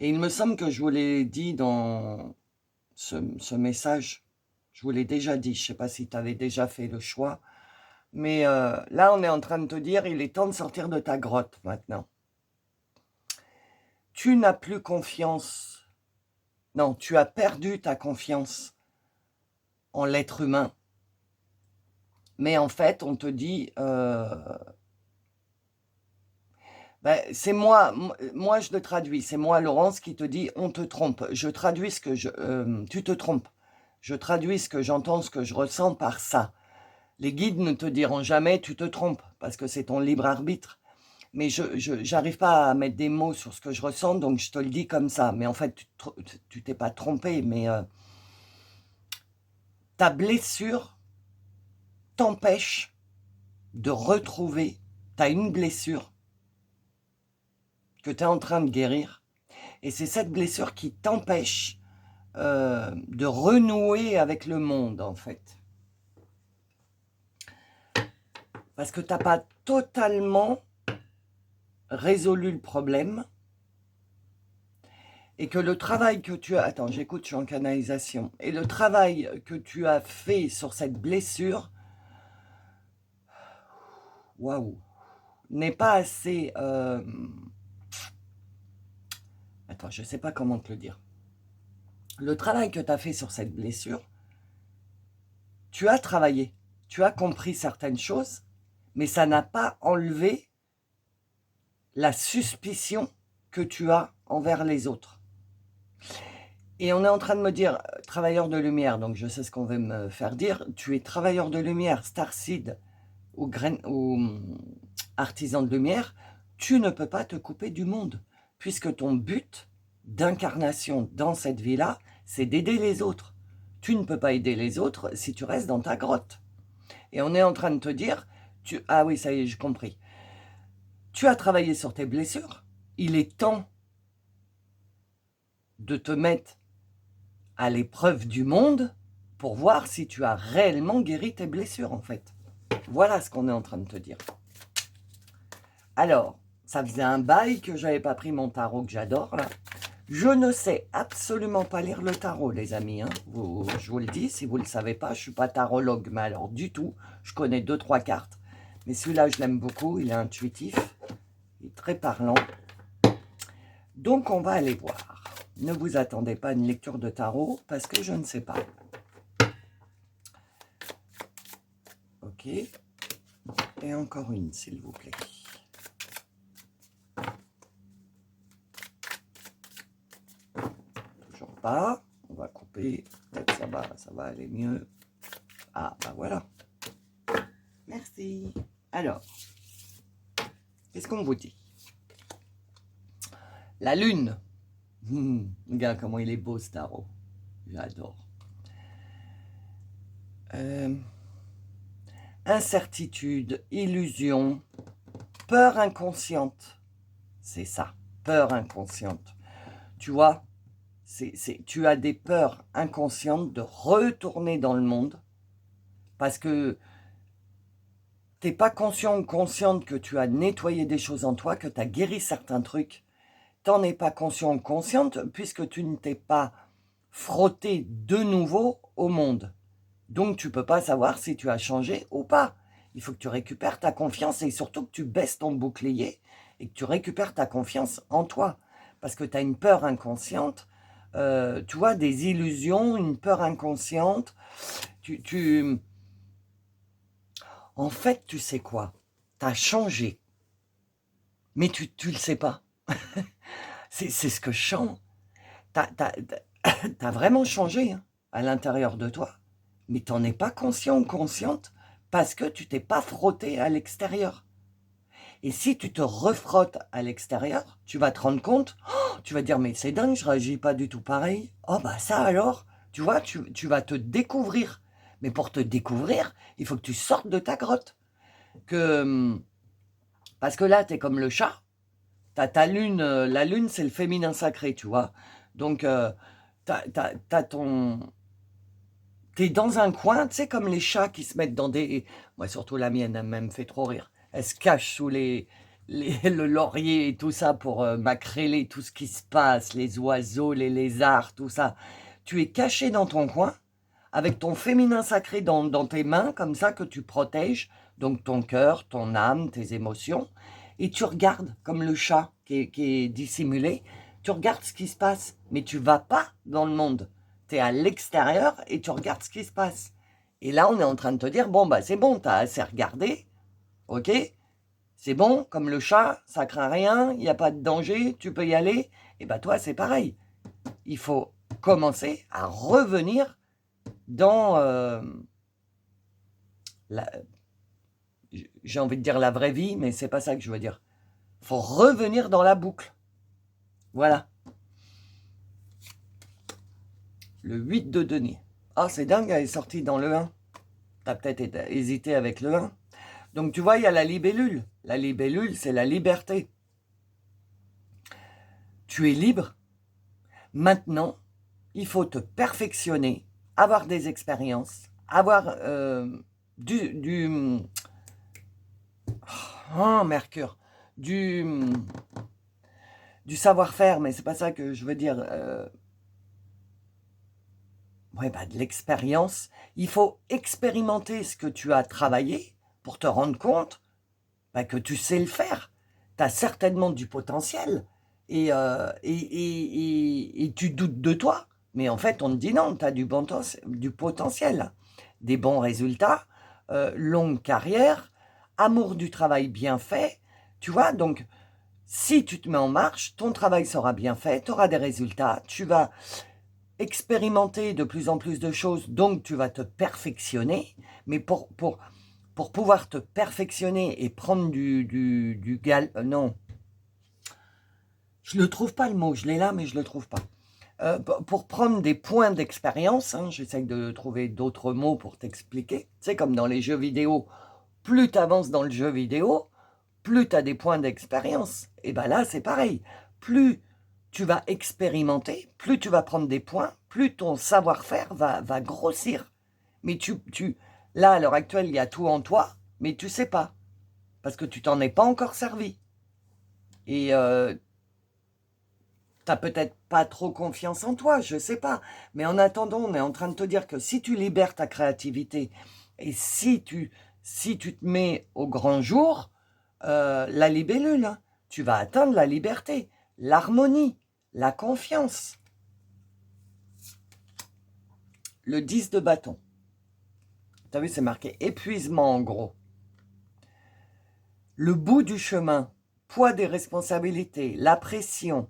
Et il me semble que je vous l'ai dit dans ce message. Je vous l'ai déjà dit. Je ne sais pas si tu avais déjà fait le choix. Mais là, on est en train de te dire, il est temps de sortir de ta grotte maintenant. Tu n'as plus confiance. Non, tu as perdu ta confiance en l'être humain. Mais en fait, on te dit... c'est moi je le traduis, c'est moi Laurence qui te dit on te trompe. Je traduis ce que tu te trompes. Je traduis ce que j'entends, ce que je ressens par ça. Les guides ne te diront jamais tu te trompes, parce que c'est ton libre arbitre. Mais je n'arrive pas à mettre des mots sur ce que je ressens, donc je te le dis comme ça. Mais en fait, tu t'es pas trompé, mais ta blessure t'empêche de retrouver, tu as une blessure que tu es en train de guérir, et c'est cette blessure qui t'empêche de renouer avec le monde, en fait. Parce que tu n'as pas totalement résolu le problème, et que le travail que tu as... Attends, j'écoute, je suis en canalisation. Et le travail que tu as fait sur cette blessure, waouh, n'est pas assez... Attends, je ne sais pas comment te le dire. Le travail que tu as fait sur cette blessure, tu as travaillé, tu as compris certaines choses, mais ça n'a pas enlevé la suspicion que tu as envers les autres. Et on est en train de me dire, travailleur de lumière, donc je sais ce qu'on veut me faire dire, tu es travailleur de lumière, starseed ou artisan de lumière, tu ne peux pas te couper du monde, puisque ton but d'incarnation dans cette vie-là, c'est d'aider les autres. Tu ne peux pas aider les autres si tu restes dans ta grotte. Et on est en train de te dire, ah oui, ça y est, j'ai compris. Tu as travaillé sur tes blessures, il est temps de te mettre à l'épreuve du monde pour voir si tu as réellement guéri tes blessures, en fait. Voilà ce qu'on est en train de te dire. Alors, ça faisait un bail que je n'avais pas pris mon tarot que j'adore, là. Je ne sais absolument pas lire le tarot, les amis. Hein. Je vous le dis, si vous ne le savez pas, je ne suis pas tarologue, mais alors du tout. Je connais 2-3 cartes. Mais celui-là, je l'aime beaucoup, il est intuitif, il est très parlant. Donc, on va aller voir. Ne vous attendez pas à une lecture de tarot, parce que je ne sais pas. Ok. Et encore une, s'il vous plaît. Toujours pas. On va couper. Peut-être ça va aller mieux. Ah, bah voilà. Merci. Alors, qu'est-ce qu'on vous dit? La lune. Regarde comment il est beau, ce tarot. J'adore. Incertitude, illusion, peur inconsciente. C'est ça, peur inconsciente. Tu vois, tu as des peurs inconscientes de retourner dans le monde parce que tu n'es pas conscient ou consciente que tu as nettoyé des choses en toi, que tu as guéri certains trucs. Tu n'en es pas conscient ou consciente puisque tu ne t'es pas frotté de nouveau au monde. Donc, tu ne peux pas savoir si tu as changé ou pas. Il faut que tu récupères ta confiance et surtout que tu baisses ton bouclier et que tu récupères ta confiance en toi. Parce que tu as une peur inconsciente, tu vois, des illusions, une peur inconsciente. En fait, tu sais quoi? Tu as changé, mais tu ne le sais pas. C'est ce que je sens. Tu as vraiment changé hein, à l'intérieur de toi. Mais tu n'en es pas conscient ou consciente parce que tu t'es pas frotté à l'extérieur. Et si tu te refrottes à l'extérieur, tu vas te rendre compte, tu vas dire mais c'est dingue, je réagis pas du tout pareil. Oh bah ça alors, tu vois, tu vas te découvrir. Mais pour te découvrir, il faut que tu sortes de ta grotte. Parce que là, tu es comme le chat. Tu as ta lune, la lune c'est le féminin sacré, tu vois. Donc, t'as ton... T'es dans un coin, tu sais, comme les chats qui se mettent dans des... Moi, surtout la mienne, elle me fait trop rire. Elle se cache sous le laurier et tout ça pour macréler tout ce qui se passe, les oiseaux, les lézards, tout ça. Tu es caché dans ton coin, avec ton féminin sacré dans tes mains, comme ça, que tu protèges, donc ton cœur, ton âme, tes émotions, et tu regardes, comme le chat qui est dissimulé, tu regardes ce qui se passe, mais tu vas pas dans le monde. Tu es à l'extérieur et tu regardes ce qui se passe. Et là, on est en train de te dire, bon, bah c'est bon, tu as assez regardé, ok? C'est bon, comme le chat, ça craint rien, il n'y a pas de danger, tu peux y aller. Et bah toi, c'est pareil. Il faut commencer à revenir dans, j'ai envie de dire la vraie vie, mais c'est pas ça que je veux dire. Il faut revenir dans la boucle. Voilà. Le 8 de denier. Ah, c'est dingue, elle est sortie dans le 1. T'as peut-être hésité avec le 1. Donc, tu vois, il y a la libellule. La libellule, c'est la liberté. Tu es libre. Maintenant, il faut te perfectionner, avoir des expériences, avoir oh, Mercure, du savoir-faire, mais c'est pas ça que je veux dire. Ouais, bah, de l'expérience. Il faut expérimenter ce que tu as travaillé pour te rendre compte bah, que tu sais le faire. Tu as certainement du potentiel et tu doutes de toi. Mais en fait, on te dit non, tu as du potentiel, des bons résultats, longue carrière, amour du travail bien fait. Tu vois, donc si tu te mets en marche, ton travail sera bien fait, tu auras des résultats, tu vas expérimenter de plus en plus de choses, donc tu vas te perfectionner. Mais pour pouvoir te perfectionner et prendre non, je ne trouve pas le mot, je l'ai là, mais je ne le trouve pas. Pour prendre des points d'expérience, hein, j'essaie de trouver d'autres mots pour t'expliquer. C'est comme dans les jeux vidéo, plus tu avances dans le jeu vidéo, plus tu as des points d'expérience. Et bien là, c'est pareil. Plus tu vas expérimenter, plus tu vas prendre des points, plus ton savoir-faire va grossir. Mais là, à l'heure actuelle, il y a tout en toi, mais tu ne sais pas. Parce que tu t'en es pas encore servi. Et tu n'as peut-être pas trop confiance en toi, je ne sais pas. Mais en attendant, on est en train de te dire que si tu libères ta créativité et si tu te mets au grand jour, la libellule, hein, tu vas atteindre la liberté, l'harmonie, la confiance. Le 10 de bâton. Tu as vu, c'est marqué épuisement en gros. Le bout du chemin, poids des responsabilités, la pression,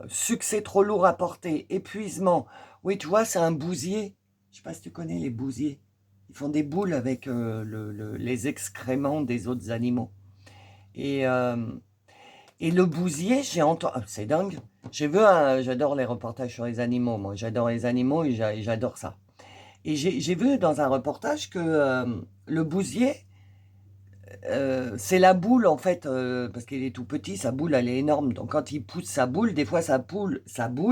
succès trop lourd à porter, épuisement. Oui, tu vois, c'est un bousier. Je ne sais pas si tu connais les bousiers. Ils font des boules avec les excréments des autres animaux. Et le bousier, j'ai entendu... Oh, c'est dingue. J'adore les reportages sur les animaux. Moi, j'adore les animaux et j'adore ça. Et j'ai vu dans un reportage que le bousier, c'est la boule en fait, parce qu'il est tout petit, sa boule elle est énorme. Donc quand il pousse sa boule, des fois sa boule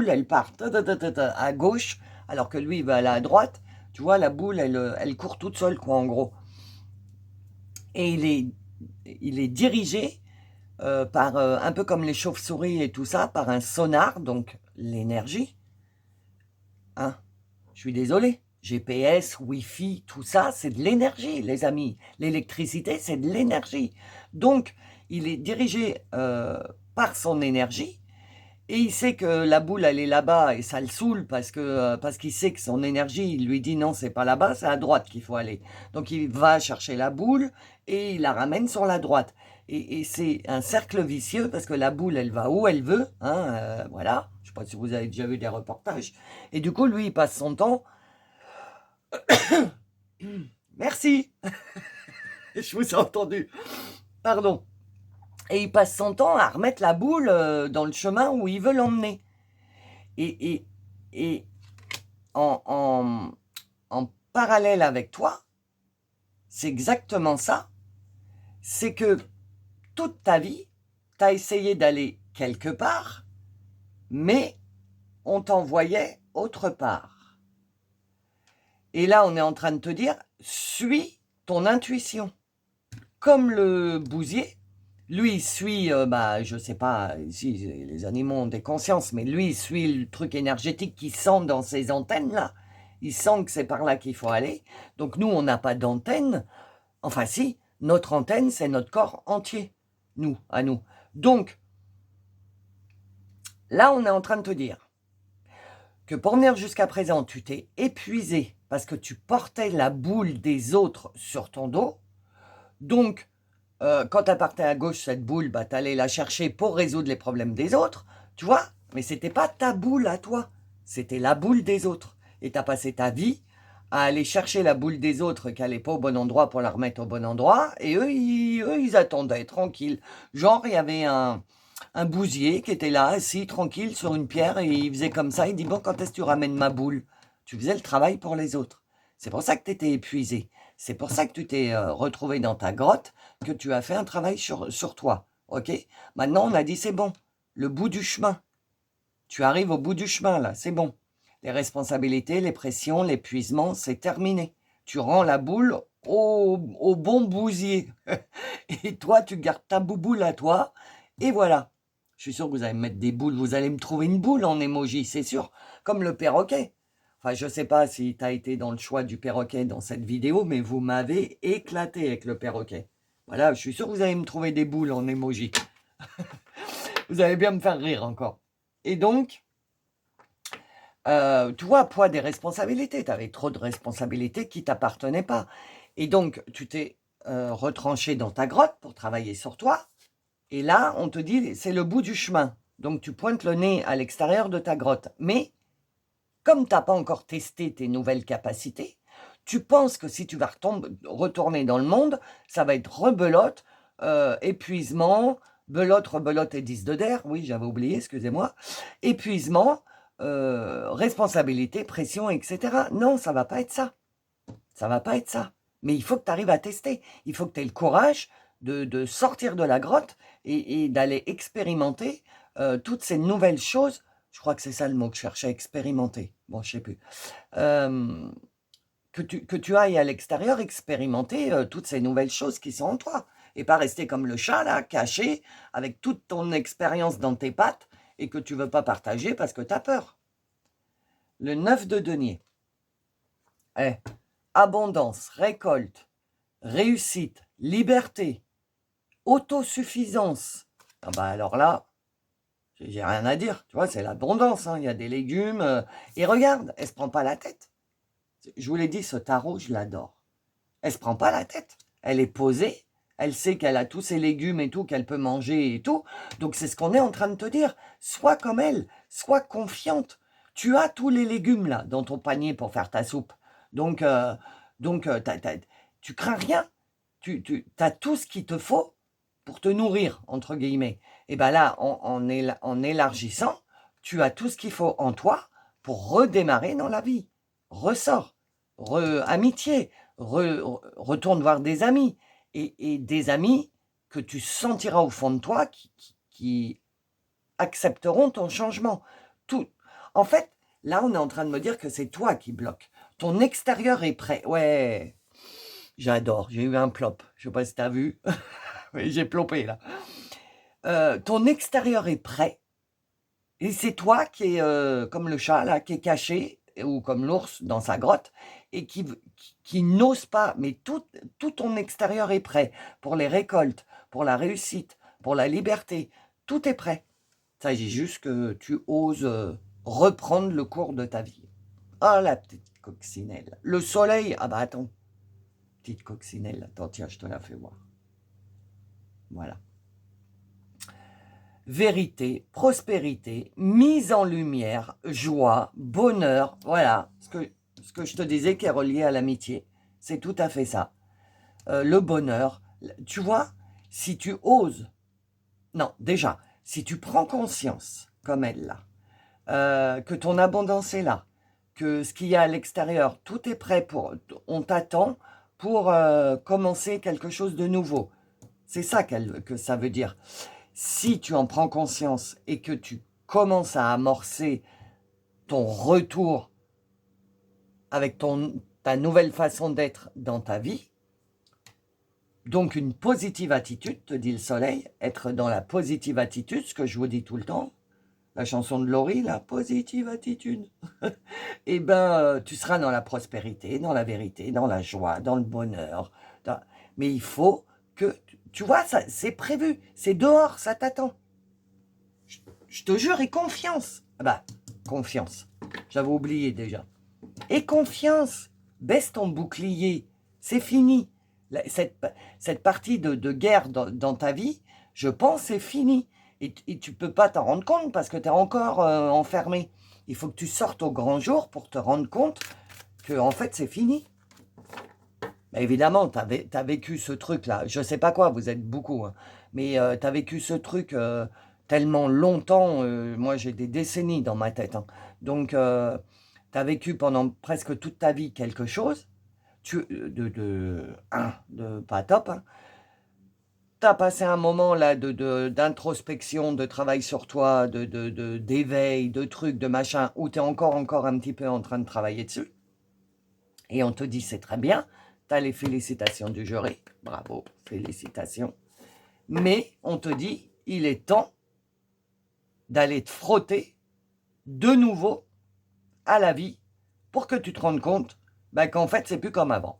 elle part à gauche, alors que lui il va aller à droite. Tu vois, la boule elle court toute seule quoi en gros. Et il est dirigé par, un peu comme les chauves-souris et tout ça, par un sonar, donc l'énergie. Hein, je suis désolé. GPS, Wi-Fi, tout ça, c'est de l'énergie, les amis. L'électricité, c'est de l'énergie. Donc, il est dirigé par son énergie et il sait que la boule, elle est là-bas et ça le saoule parce qu'il sait que son énergie, il lui dit non, c'est pas là-bas, c'est à droite qu'il faut aller. Donc, il va chercher la boule et il la ramène sur la droite. Et c'est un cercle vicieux parce que la boule, elle va où elle veut. Hein, voilà. Je ne sais pas si vous avez déjà vu des reportages. Et du coup, lui, il passe son temps. Merci. Je vous ai entendu. Pardon. Et il passe son temps à remettre la boule dans le chemin où il veut l'emmener. Et en parallèle avec toi, c'est exactement ça. C'est que toute ta vie, tu as essayé d'aller quelque part, mais on t'envoyait autre part. Et là, on est en train de te dire, suis ton intuition. Comme le bousier, lui, il suit, je sais pas si les animaux ont des consciences, mais lui, il suit le truc énergétique qu'il sent dans ses antennes-là. Il sent que c'est par là qu'il faut aller. Donc nous, on n'a pas d'antenne. Enfin si, notre antenne, c'est notre corps entier. Nous, à nous. Donc, là, on est en train de te dire que pour venir jusqu'à présent, tu t'es épuisé parce que tu portais la boule des autres sur ton dos. Donc, quand tu partais à gauche, cette boule, tu allais la chercher pour résoudre les problèmes des autres, tu vois. Mais ce n'était pas ta boule à toi, c'était la boule des autres. Et tu as passé ta vie à aller chercher la boule des autres qui n'allait pas au bon endroit pour la remettre au bon endroit. Et eux, ils attendaient, tranquille. Genre, il y avait un bousier qui était là, assis, tranquille, sur une pierre, et il faisait comme ça. Il dit, bon, quand est-ce que tu ramènes ma boule? Tu faisais le travail pour les autres. C'est pour ça que tu étais épuisé. C'est pour ça que tu t'es retrouvé dans ta grotte, que tu as fait un travail sur toi. OK? Maintenant, on a dit, c'est bon. Le bout du chemin. Tu arrives au bout du chemin, là. C'est bon. Les responsabilités, les pressions, l'épuisement, c'est terminé. Tu rends la boule au bon bousier. Et toi, tu gardes ta bouboule à toi. Et voilà. Je suis sûr que vous allez me mettre des boules. Vous allez me trouver une boule en émoji, c'est sûr. Comme le perroquet. Enfin, je ne sais pas si tu as été dans le choix du perroquet dans cette vidéo, mais vous m'avez éclaté avec le perroquet. Voilà, je suis sûr que vous allez me trouver des boules en émoji. Vous allez bien me faire rire encore. Et donc, tu vois, poids des responsabilités. Tu avais trop de responsabilités qui ne t'appartenaient pas. Et donc, tu t'es retranché dans ta grotte pour travailler sur toi. Et là, on te dit, c'est le bout du chemin. Donc, tu pointes le nez à l'extérieur de ta grotte. Mais, comme tu n'as pas encore testé tes nouvelles capacités, tu penses que si tu vas retourner dans le monde, ça va être rebelote, épuisement, belote, rebelote et 10 de der. Oui, j'avais oublié, excusez-moi. Épuisement, responsabilité, pression, etc. Non, ça va pas être ça. Ça va pas être ça. Mais il faut que tu arrives à tester. Il faut que tu aies le courage de sortir de la grotte et d'aller expérimenter toutes ces nouvelles choses. Je crois que c'est ça le mot que je cherchais, expérimenter. Bon, je sais plus. Que tu ailles à l'extérieur expérimenter toutes ces nouvelles choses qui sont en toi. Et pas rester comme le chat, là, caché, avec toute ton expérience dans tes pattes, et que tu ne veux pas partager parce que tu as peur. Le 9 de denier. Abondance, récolte, réussite, liberté, autosuffisance. Ah bah alors là, j'ai rien à dire. Tu vois, c'est l'abondance. Hein. Il y a des légumes. Et regarde, elle ne se prend pas la tête. Je vous l'ai dit, ce tarot, je l'adore. Elle ne se prend pas la tête. Elle est posée. Elle sait qu'elle a tous ses légumes et tout, qu'elle peut manger et tout. Donc, c'est ce qu'on est en train de te dire. Sois comme elle. Sois confiante. Tu as tous les légumes là dans ton panier pour faire ta soupe. Donc tu crains rien. Tu as tout ce qu'il te faut pour te nourrir, entre guillemets. Et bien là, en élargissant, tu as tout ce qu'il faut en toi pour redémarrer dans la vie. Ressors. Amitié. Retourne voir des amis. Et des amis que tu sentiras au fond de toi qui accepteront ton changement. Tout. En fait, là, on est en train de me dire que c'est toi qui bloques. Ton extérieur est prêt. Ouais, j'adore. J'ai eu un plop. Je ne sais pas si tu as vu. Oui, j'ai plopé là. Ton extérieur est prêt. Et c'est toi qui est comme le chat là, qui est caché, ou comme l'ours dans sa grotte, et qui n'ose pas. Mais tout ton extérieur est prêt pour les récoltes, pour la réussite, pour la liberté. Tout est prêt. Ça s'agit juste que tu oses reprendre le cours de ta vie. Ah, la petite coccinelle. Le soleil. Ah bah attends. Petite coccinelle. Attends, tiens, je te la fais voir. Voilà. Vérité, prospérité, mise en lumière, joie, bonheur. Voilà. Ce que je te disais qui est relié à l'amitié. C'est tout à fait ça. Le bonheur. Tu vois, si tu oses. Non, déjà, si tu prends conscience, comme elle là, que ton abondance est là, que ce qu'il y a à l'extérieur, tout est prêt on t'attend pour commencer quelque chose de nouveau. C'est ça que ça veut dire. Si tu en prends conscience et que tu commences à amorcer ton retour avec ta nouvelle façon d'être dans ta vie, donc une positive attitude, te dit le soleil, être dans la positive attitude, ce que je vous dis tout le temps, la chanson de Laurie, la positive attitude, eh ben, tu seras dans la prospérité, dans la vérité, dans la joie, dans le bonheur. Mais il faut que, tu vois, c'est prévu, c'est dehors, ça t'attend. Je te jure, et confiance. Ah bah, confiance. J'avais oublié déjà. Et confiance. Baisse ton bouclier. C'est fini. Cette partie de guerre dans ta vie, je pense, c'est fini. Et tu ne peux pas t'en rendre compte parce que tu es encore enfermé. Il faut que tu sortes au grand jour pour te rendre compte que, en fait, c'est fini. Mais évidemment, tu as vécu ce truc-là. Je ne sais pas quoi, vous êtes beaucoup, hein, mais tu as vécu ce truc tellement longtemps. Moi, j'ai des décennies dans ma tête, hein. Donc, tu as vécu pendant presque toute ta vie quelque chose de pas top, hein. Tu as passé un moment là d'introspection, de travail sur toi, d'éveil, de trucs, de machin, où tu es encore un petit peu en train de travailler dessus. Et on te dit, c'est très bien, tu as les félicitations du jury, bravo, félicitations. Mais on te dit, il est temps d'aller te frotter de nouveau à la vie pour que tu te rendes compte qu'en fait, c'est plus comme avant.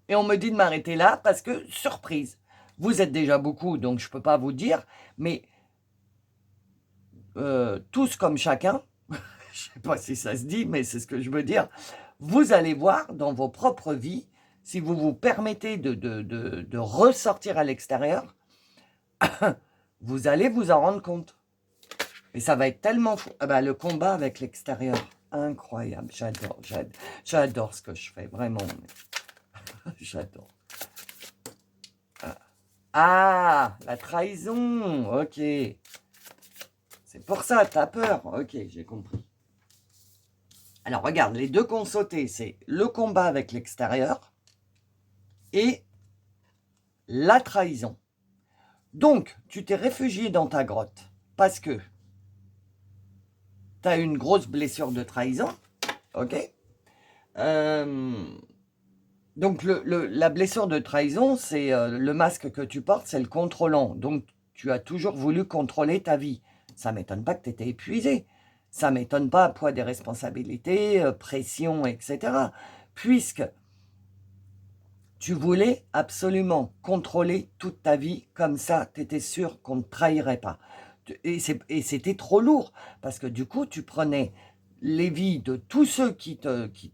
Et on me dit de m'arrêter là parce que, surprise, vous êtes déjà beaucoup, donc je ne peux pas vous dire, mais tous comme chacun, je ne sais pas si ça se dit, mais c'est ce que je veux dire, vous allez voir dans vos propres vies, si vous vous permettez de ressortir à l'extérieur, vous allez vous en rendre compte. Et ça va être tellement fou. Ah ben, le combat avec l'extérieur, incroyable, j'adore ce que je fais, vraiment. J'adore. Ah, la trahison, ok. C'est pour ça, t'as peur, ok, j'ai compris. Alors regarde, les deux qu'on sauté, c'est le combat avec l'extérieur et la trahison. Donc, tu t'es réfugié dans ta grotte parce que tu as une grosse blessure de trahison, ok. Donc, la blessure de trahison, c'est le masque que tu portes, c'est le contrôlant. Donc, tu as toujours voulu contrôler ta vie. Ça ne m'étonne pas que tu étais épuisé. Ça ne m'étonne pas, poids des responsabilités, pression, etc. Puisque tu voulais absolument contrôler toute ta vie, comme ça, tu étais sûr qu'on ne te trahirait pas. Et c'était trop lourd, parce que du coup, tu prenais les vies de tous ceux qui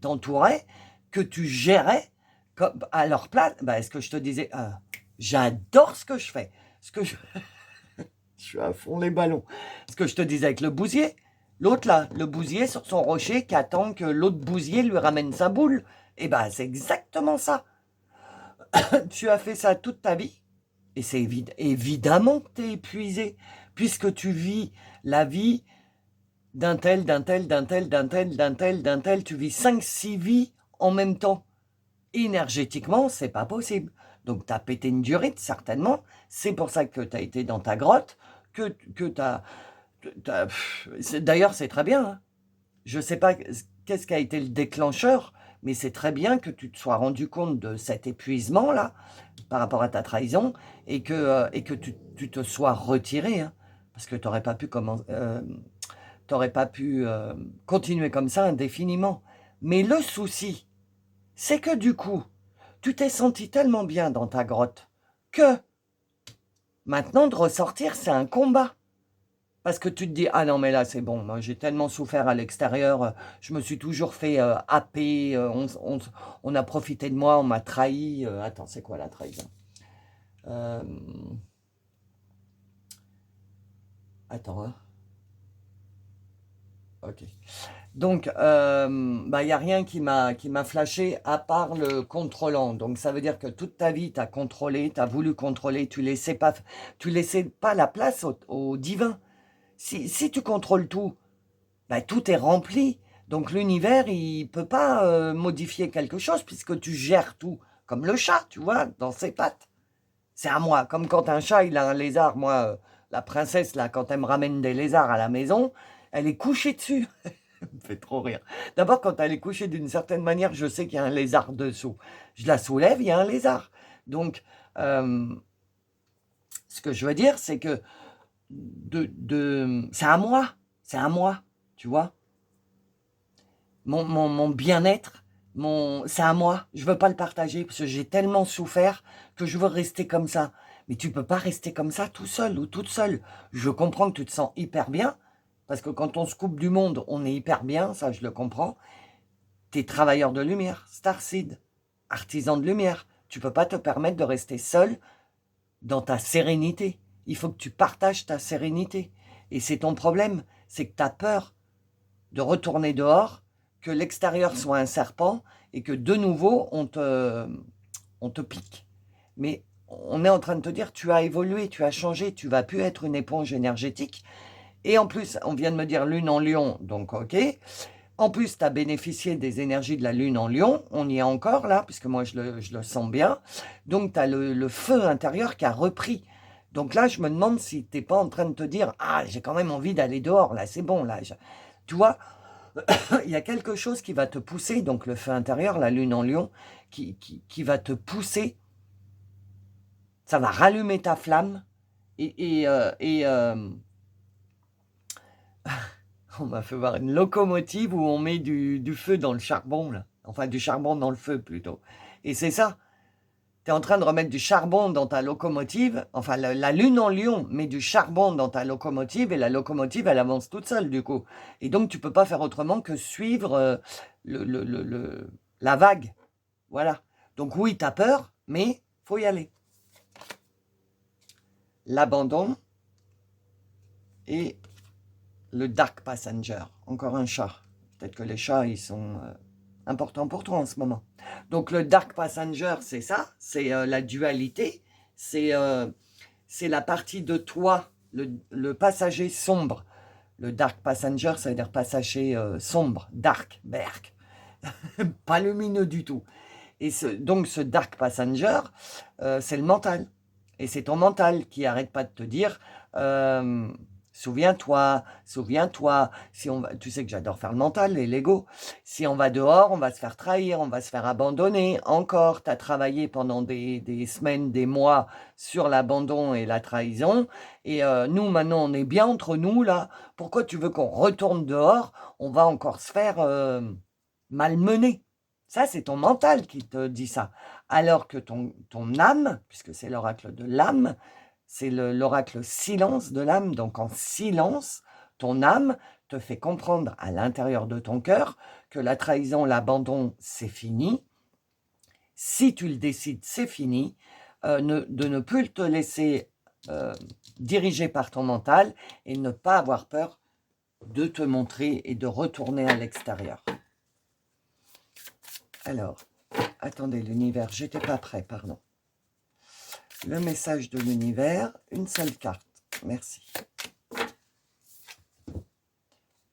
t'entouraient, que tu gérais à leur place. Est-ce que je te disais, j'adore ce que je fais. Je suis à fond les ballons. Ce que je te disais avec le bousier, l'autre là, le bousier sur son rocher qui attend que l'autre bousier lui ramène sa boule. Et c'est exactement ça. Tu as fait ça toute ta vie, et c'est évidemment que tu es épuisé, puisque tu vis la vie d'un tel, tu vis 5-6 vies en même temps. Énergétiquement, c'est pas possible. Donc tu as pété une durite, certainement. C'est pour ça que tu as été dans ta grotte, que tu as... D'ailleurs, c'est très bien, hein. Je ne sais pas qu'est-ce qui a été le déclencheur, mais c'est très bien que tu te sois rendu compte de cet épuisement-là par rapport à ta trahison et que tu te sois retiré, hein, parce que tu n'aurais pas pu, continuer comme ça indéfiniment. Mais le souci, c'est que du coup, tu t'es senti tellement bien dans ta grotte que maintenant de ressortir, c'est un combat. Parce que tu te dis, ah non, mais là, c'est bon, moi, j'ai tellement souffert à l'extérieur, je me suis toujours fait happer, on a profité de moi, on m'a trahi. Attends, c'est quoi la trahison? Attends, hein. Ok. Donc, y a rien qui m'a flashé à part le contrôlant. Donc, ça veut dire que toute ta vie, tu as contrôlé, tu as voulu contrôler, tu laissais pas la place au divin. Si tu contrôles tout, tout est rempli. Donc l'univers, il ne peut pas modifier quelque chose puisque tu gères tout. Comme le chat, tu vois, dans ses pattes. C'est à moi. Comme quand un chat, il a un lézard. Moi, la princesse, là, quand elle me ramène des lézards à la maison, elle est couchée dessus. Ça me fait trop rire. D'abord, quand elle est couchée d'une certaine manière, je sais qu'il y a un lézard dessous. Je la soulève, il y a un lézard. Donc, ce que je veux dire, c'est que c'est à moi. C'est à moi, tu vois. Mon bien-être, c'est à moi. Je veux pas le partager parce que j'ai tellement souffert que je veux rester comme ça. Mais tu peux pas rester comme ça tout seul ou toute seule. Je comprends que tu te sens hyper bien parce que quand on se coupe du monde, on est hyper bien, ça je le comprends. T'es travailleur de lumière, starseed, artisan de lumière. Tu peux pas te permettre de rester seul dans ta sérénité. Il faut que tu partages ta sérénité. Et c'est ton problème, c'est que tu as peur de retourner dehors, que l'extérieur soit un serpent et que de nouveau on te pique. Mais on est en train de te dire, tu as évolué, tu as changé, tu vas plus être une éponge énergétique. Et en plus, on vient de me dire lune en lion, donc ok. En plus, tu as bénéficié des énergies de la lune en lion, on y est encore là, puisque moi je le sens bien. Donc tu as le feu intérieur qui a repris. Donc là, je me demande si tu n'es pas en train de te dire, ah, j'ai quand même envie d'aller dehors, là, c'est bon, là. Tu vois, il y a quelque chose qui va te pousser, donc le feu intérieur, la lune en lion, qui va te pousser, ça va rallumer ta flamme, et on m'a fait voir une locomotive où on met du feu dans le charbon, là. Enfin, du charbon dans le feu, plutôt. Et c'est ça. Tu es en train de remettre du charbon dans ta locomotive. Enfin, la lune en lion met du charbon dans ta locomotive et la locomotive, elle avance toute seule, du coup. Et donc, tu ne peux pas faire autrement que suivre la vague. Voilà. Donc, oui, tu as peur, mais faut y aller. L'abandon et le Dark Passenger. Encore un chat. Peut-être que les chats, ils sont importants pour toi en ce moment. Donc le Dark Passenger, c'est ça, c'est la dualité, c'est la partie de toi, le passager sombre. Le Dark Passenger, ça veut dire passager sombre, dark, berk, pas lumineux du tout. Et donc ce Dark Passenger, c'est le mental. Et c'est ton mental qui arrête pas de te dire... souviens-toi, souviens-toi, si on va, tu sais que j'adore faire le mental et l'ego. Si on va dehors, on va se faire trahir, on va se faire abandonner. Encore, tu as travaillé pendant des semaines, des mois sur l'abandon et la trahison. Et nous, maintenant, on est bien entre nous, là. Pourquoi tu veux qu'on retourne dehors? On va encore se faire malmener. Ça, c'est ton mental qui te dit ça. Alors que ton âme, puisque c'est l'oracle de l'âme, c'est l'oracle silence de l'âme. Donc en silence, ton âme te fait comprendre à l'intérieur de ton cœur que la trahison, l'abandon, c'est fini. Si tu le décides, c'est fini. De ne plus te laisser diriger par ton mental et ne pas avoir peur de te montrer et de retourner à l'extérieur. Alors, attendez, l'univers, j'étais pas prêt, pardon. Le message de l'univers, une seule carte. Merci.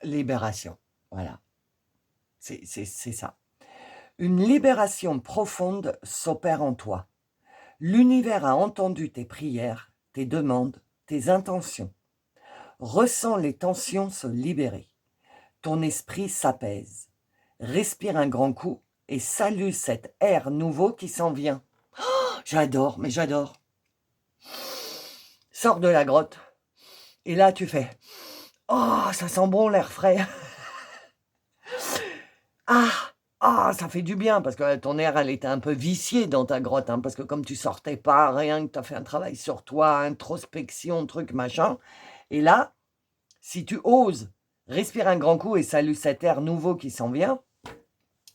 Libération. Voilà. C'est ça. Une libération profonde s'opère en toi. L'univers a entendu tes prières, tes demandes, tes intentions. Ressens les tensions se libérer. Ton esprit s'apaise. Respire un grand coup et salue cet air nouveau qui s'en vient. Oh, j'adore, mais j'adore. Sors de la grotte. Et là, tu fais « Oh, ça sent bon l'air frais !» Ah, ça fait du bien, parce que ton air, elle était un peu viciée dans ta grotte, hein, parce que comme tu sortais pas, rien que tu as fait un travail sur toi, introspection, truc, machin. Et là, si tu oses, respire un grand coup et salue cet air nouveau qui s'en vient.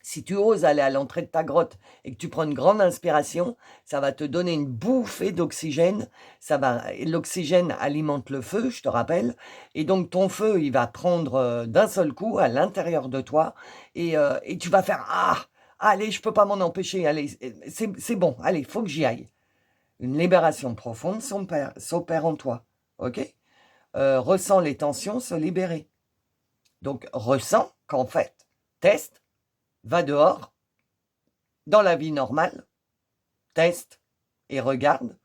Si tu oses aller à l'entrée de ta grotte et que tu prends une grande inspiration, ça va te donner une bouffée d'oxygène. L'oxygène alimente le feu, je te rappelle. Et donc ton feu, il va prendre d'un seul coup à l'intérieur de toi. Et tu vas faire « Ah, allez, je ne peux pas m'en empêcher. Allez, c'est bon. Allez, il faut que j'y aille. » Une libération profonde s'opère en toi. Ok? Ressens les tensions se libérer. Donc ressens qu'en fait, teste. Va dehors, dans la vie normale, teste et regarde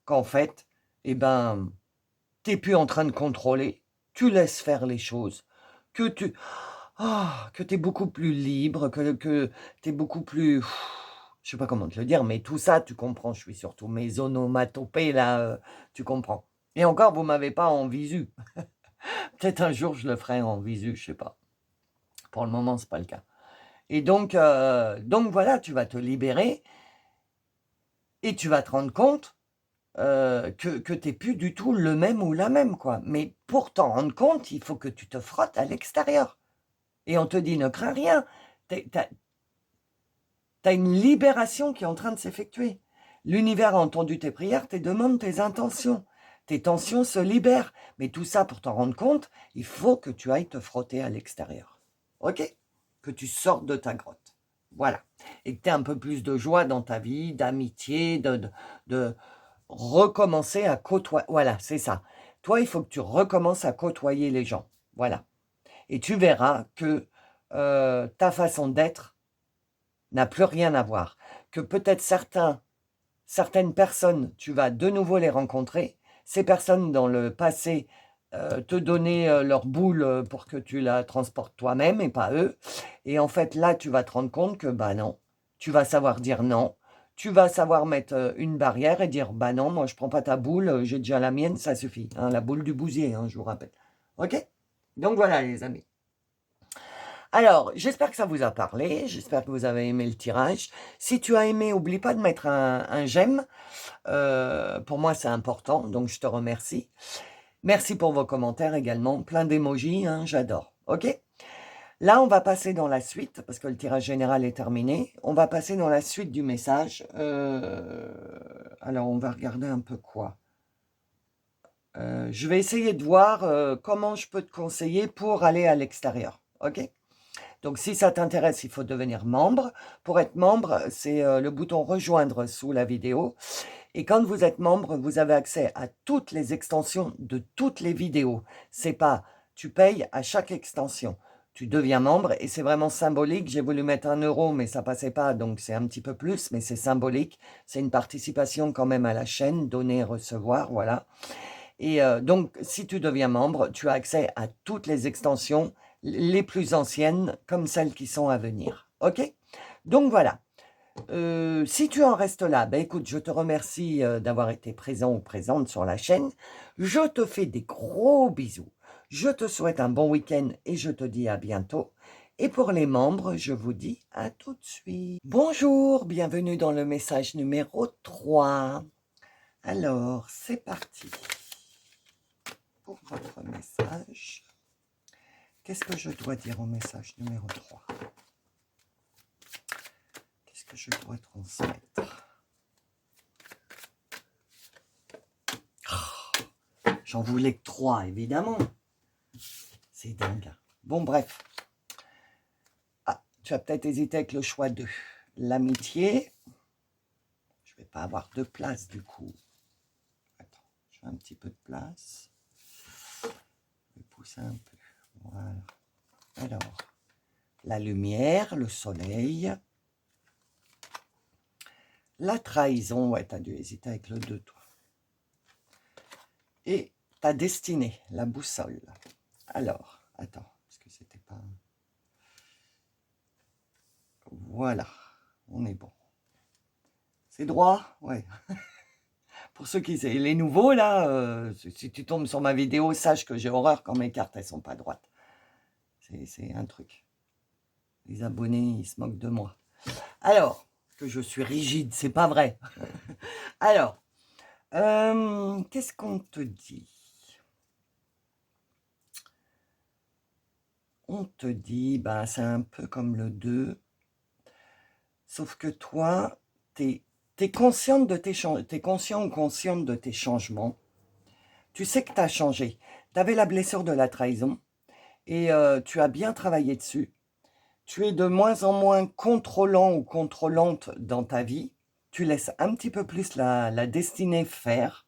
qu'en fait, t'es plus en train de contrôler, tu laisses faire les choses, que t'es beaucoup plus libre, que t'es beaucoup plus, je sais pas comment te le dire, mais tout ça, tu comprends, je suis surtout mes onomatopées là, tu comprends. Et encore, vous m'avez pas en visu. Peut-être un jour, je le ferai en visu, je sais pas. Pour le moment, c'est pas le cas. Et donc voilà, tu vas te libérer et tu vas te rendre compte que tu n'es plus du tout le même ou la même, quoi. Mais pour t'en rendre compte, il faut que tu te frottes à l'extérieur. Et on te dit, ne crains rien. Tu as une libération qui est en train de s'effectuer. L'univers a entendu tes prières, tes demandes, tes intentions. Tes tensions se libèrent. Mais tout ça, pour t'en rendre compte, il faut que tu ailles te frotter à l'extérieur. ok? Que tu sortes de ta grotte. Voilà. Et que tu aies un peu plus de joie dans ta vie, d'amitié, de recommencer à côtoyer. Voilà, c'est ça. Toi, il faut que tu recommences à côtoyer les gens. Voilà. Et tu verras que ta façon d'être n'a plus rien à voir. Que peut-être certaines personnes, tu vas de nouveau les rencontrer. Ces personnes dans le passé te donnaient leur boule pour que tu la transportes toi-même et pas eux. Et en fait, là, tu vas te rendre compte que, bah non, tu vas savoir dire non. Tu vas savoir mettre une barrière et dire, bah non, moi, je prends pas ta boule, j'ai déjà la mienne, ça suffit. Hein, la boule du bousier, hein, je vous rappelle. OK? Donc voilà, les amis. Alors, j'espère que ça vous a parlé. J'espère que vous avez aimé le tirage. Si tu as aimé, n'oublie pas de mettre un j'aime. Pour moi, c'est important, donc je te remercie. Merci pour vos commentaires également. Plein d'émojis, hein, j'adore. OK? Là, on va passer dans la suite, parce que le tirage général est terminé. On va passer dans la suite du message. Alors, on va regarder un peu quoi. Je vais essayer de voir comment je peux te conseiller pour aller à l'extérieur. OK? Donc, si ça t'intéresse, il faut devenir membre. Pour être membre, c'est le bouton rejoindre sous la vidéo. Et quand vous êtes membre, vous avez accès à toutes les extensions de toutes les vidéos. C'est pas, tu payes à chaque extension. Tu deviens membre et c'est vraiment symbolique. J'ai voulu mettre 1 €, mais ça passait pas, donc c'est un petit peu plus, mais c'est symbolique. C'est une participation quand même à la chaîne, donner et recevoir, voilà. Et donc, si tu deviens membre, tu as accès à toutes les extensions, les plus anciennes, comme celles qui sont à venir. OK? Donc voilà. Si tu en restes là, ben écoute, je te remercie d'avoir été présent ou présente sur la chaîne. Je te fais des gros bisous. Je te souhaite un bon week-end et je te dis à bientôt. Et pour les membres, je vous dis à tout de suite. Bonjour, bienvenue dans le message numéro 3. Alors, c'est parti pour votre message. Qu'est-ce que je dois dire au message numéro 3? Qu'est-ce que je dois transmettre? J'en voulais que 3, évidemment. C'est dingue. Bon, bref. Ah, tu as peut-être hésité avec le choix 2. L'amitié. Je ne vais pas avoir de place, du coup. Attends, je fais un petit peu de place. Je vais pousser un peu. Voilà. Alors, la lumière, le soleil. La trahison. Ouais, tu as dû hésiter avec le 2, toi. Et ta destinée, la boussole. Alors, attends, parce que c'était pas... Voilà, on est bon. C'est droit? Ouais. Pour ceux qui... Les nouveaux, là, si tu tombes sur ma vidéo, sache que j'ai horreur quand mes cartes, elles sont pas droites. C'est un truc. Les abonnés, ils se moquent de moi. Alors, que je suis rigide, c'est pas vrai. Alors, qu'est-ce qu'on te dit? On te dit, bah, c'est un peu comme le 2. Sauf que toi, tu es consciente de t'es conscient ou consciente de tes changements. Tu sais que tu as changé. Tu avais la blessure de la trahison et tu as bien travaillé dessus. Tu es de moins en moins contrôlant ou contrôlante dans ta vie. Tu laisses un petit peu plus la destinée faire.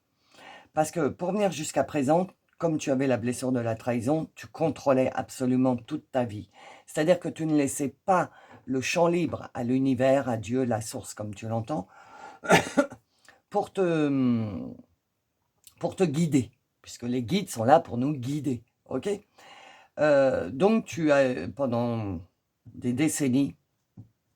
Parce que pour venir jusqu'à présent, comme tu avais la blessure de la trahison, tu contrôlais absolument toute ta vie. C'est-à-dire que tu ne laissais pas le champ libre à l'univers, à Dieu, la source, comme tu l'entends, pour te guider, puisque les guides sont là pour nous guider, ok? Donc tu as, pendant des décennies,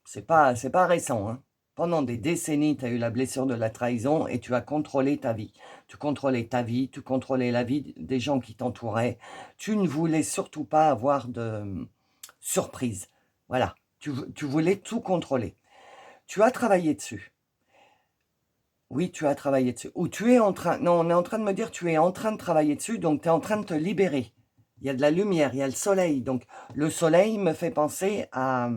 c'est pas récent, hein, pendant des décennies, tu as eu la blessure de la trahison et tu as contrôlé ta vie. Tu contrôlais ta vie, tu contrôlais la vie des gens qui t'entouraient. Tu ne voulais surtout pas avoir de surprise. Voilà, tu voulais tout contrôler. Tu as travaillé dessus. Oui, tu as travaillé dessus. Ou tu es en train... Non, on est en train de me dire tu es en train de travailler dessus, donc tu es en train de te libérer. Il y a de la lumière, il y a le soleil. Donc, le soleil me fait penser à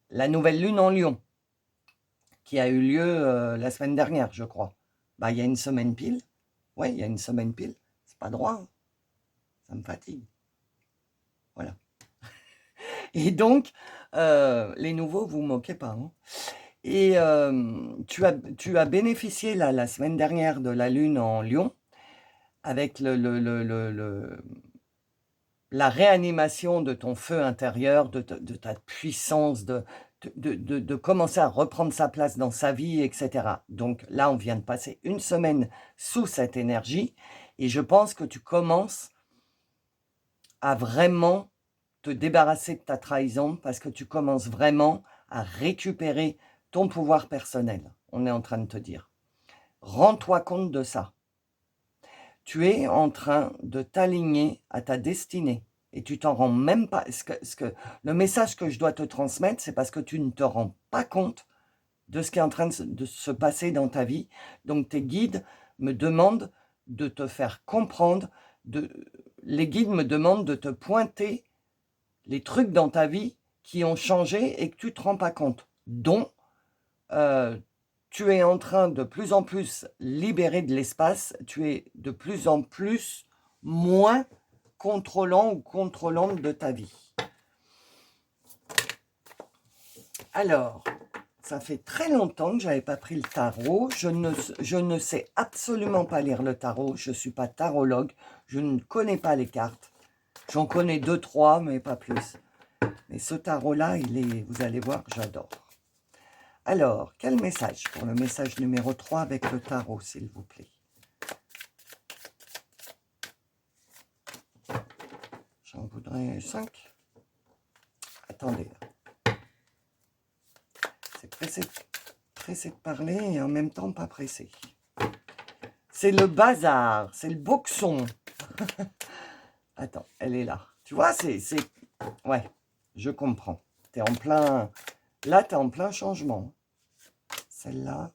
la nouvelle lune en Lion, qui a eu lieu la semaine dernière, je crois. Bah, il y a une semaine pile. Oui, il y a une semaine pile. C'est pas droit, hein. Ça me fatigue. Voilà. Et donc, les nouveaux, vous moquez pas, hein. Et tu as bénéficié la semaine dernière de la lune en Lion avec la réanimation de ton feu intérieur, de ta puissance, de commencer à reprendre sa place dans sa vie, etc. Donc là, on vient de passer une semaine sous cette énergie et je pense que tu commences à vraiment te débarrasser de ta trahison parce que tu commences vraiment à récupérer ton pouvoir personnel. On est en train de te dire. Rends-toi compte de ça. Tu es en train de t'aligner à ta destinée et tu t'en rends même pas. Le message que je dois te transmettre, c'est parce que tu ne te rends pas compte de ce qui est en train de se passer dans ta vie. Donc tes guides me demandent de te faire comprendre, les guides me demandent de te pointer les trucs dans ta vie qui ont changé et que tu ne te rends pas compte, dont tu es en train de plus en plus libérer de l'espace, tu es de plus en plus moins contrôlant ou contrôlante de ta vie. Alors, ça fait très longtemps que je n'avais pas pris le tarot. Je ne sais absolument pas lire le tarot. Je ne suis pas tarologue. Je ne connais pas les cartes. J'en connais 2, 3, mais pas plus. Mais ce tarot-là, vous allez voir, j'adore. Alors, quel message pour le message numéro 3 avec le tarot, s'il vous plaît? J'en voudrais 5. Attendez. C'est pressé de parler et en même temps pas pressé. C'est le bazar, c'est le boxon. Attends, elle est là. Tu vois, ouais, je comprends. T'es en plein... Là, tu es en plein changement. Celle-là,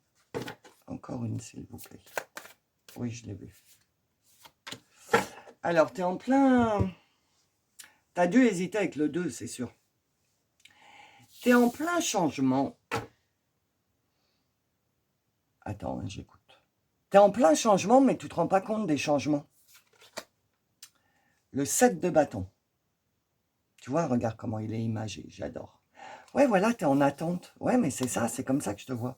encore une, s'il vous plaît. Oui, je l'ai vu. Alors, tu es en plein... Tu as dû hésiter avec le 2, c'est sûr. Tu es en plein changement. Attends, hein, j'écoute. Tu es en plein changement, mais tu ne te rends pas compte des changements. Le 7 de bâton. Tu vois, regarde comment il est imagé, j'adore. Ouais, voilà, tu es en attente. Ouais, mais c'est ça, c'est comme ça que je te vois.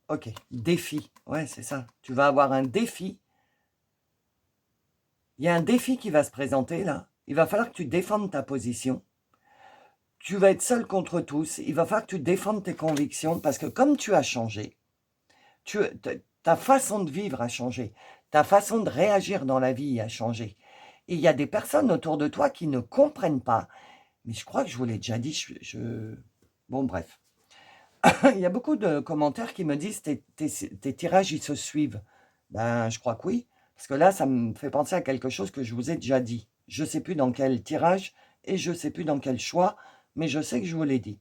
Ok, défi. Ouais, c'est ça. Tu vas avoir un défi. Il y a un défi qui va se présenter là. Il va falloir que tu défendes ta position. Tu vas être seul contre tous. Il va falloir que tu défendes tes convictions parce que comme tu as changé, ta façon de vivre a changé. Ta façon de réagir dans la vie a changé. Et il y a des personnes autour de toi qui ne comprennent pas. Mais je crois que je vous l'ai déjà dit. Bon, bref. Il y a beaucoup de commentaires qui me disent tes tirages, ils se suivent. Ben, je crois que oui. Parce que là, ça me fait penser à quelque chose que je vous ai déjà dit. Je ne sais plus dans quel tirage et je ne sais plus dans quel choix, mais je sais que je vous l'ai dit.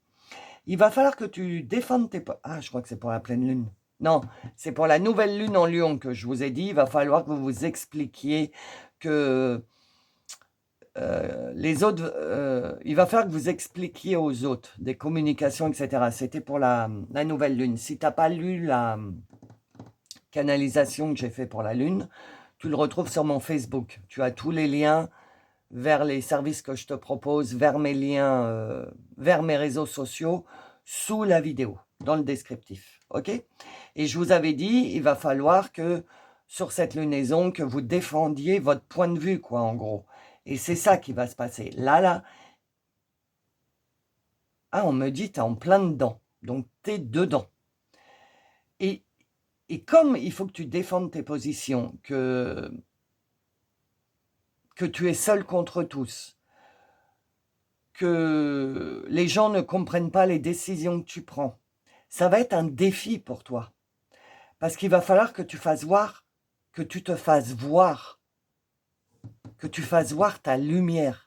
Il va falloir que tu défendes tes... Ah, je crois que c'est pour la pleine lune. Non, c'est pour la nouvelle lune en Lion que je vous ai dit. Il va falloir que vous vous expliquiez que les autres... il va falloir que vous expliquiez aux autres des communications, etc. C'était pour la nouvelle lune. Si tu n'as pas lu la canalisation que j'ai fait pour la lune, tu le retrouves sur mon Facebook. Tu as tous les liens vers les services que je te propose, vers mes liens, vers mes réseaux sociaux, sous la vidéo, dans le descriptif. Ok? Et je vous avais dit, il va falloir que, sur cette lunaison, que vous défendiez votre point de vue, quoi, en gros. Et c'est ça qui va se passer. Là. Ah, on me dit, t'es en plein dedans. Donc, t'es dedans. Et comme il faut que tu défendes tes positions, que tu es seul contre tous, que les gens ne comprennent pas les décisions que tu prends, ça va être un défi pour toi. Parce qu'il va falloir que tu fasses voir, que tu te fasses voir, que tu fasses voir ta lumière.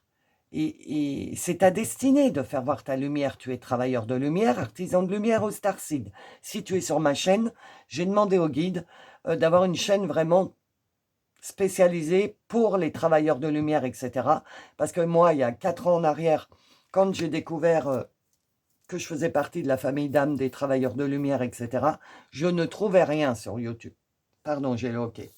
Et c'est ta destinée de faire voir ta lumière. Tu es travailleur de lumière, artisan de lumière au Starseed. Si tu es sur ma chaîne, j'ai demandé au guide d'avoir une chaîne vraiment spécialisée pour les travailleurs de lumière, etc. Parce que moi, il y a 4 ans en arrière, quand j'ai découvert que je faisais partie de la famille d'âme des travailleurs de lumière, etc., je ne trouvais rien sur YouTube. Pardon, j'ai le hoquet.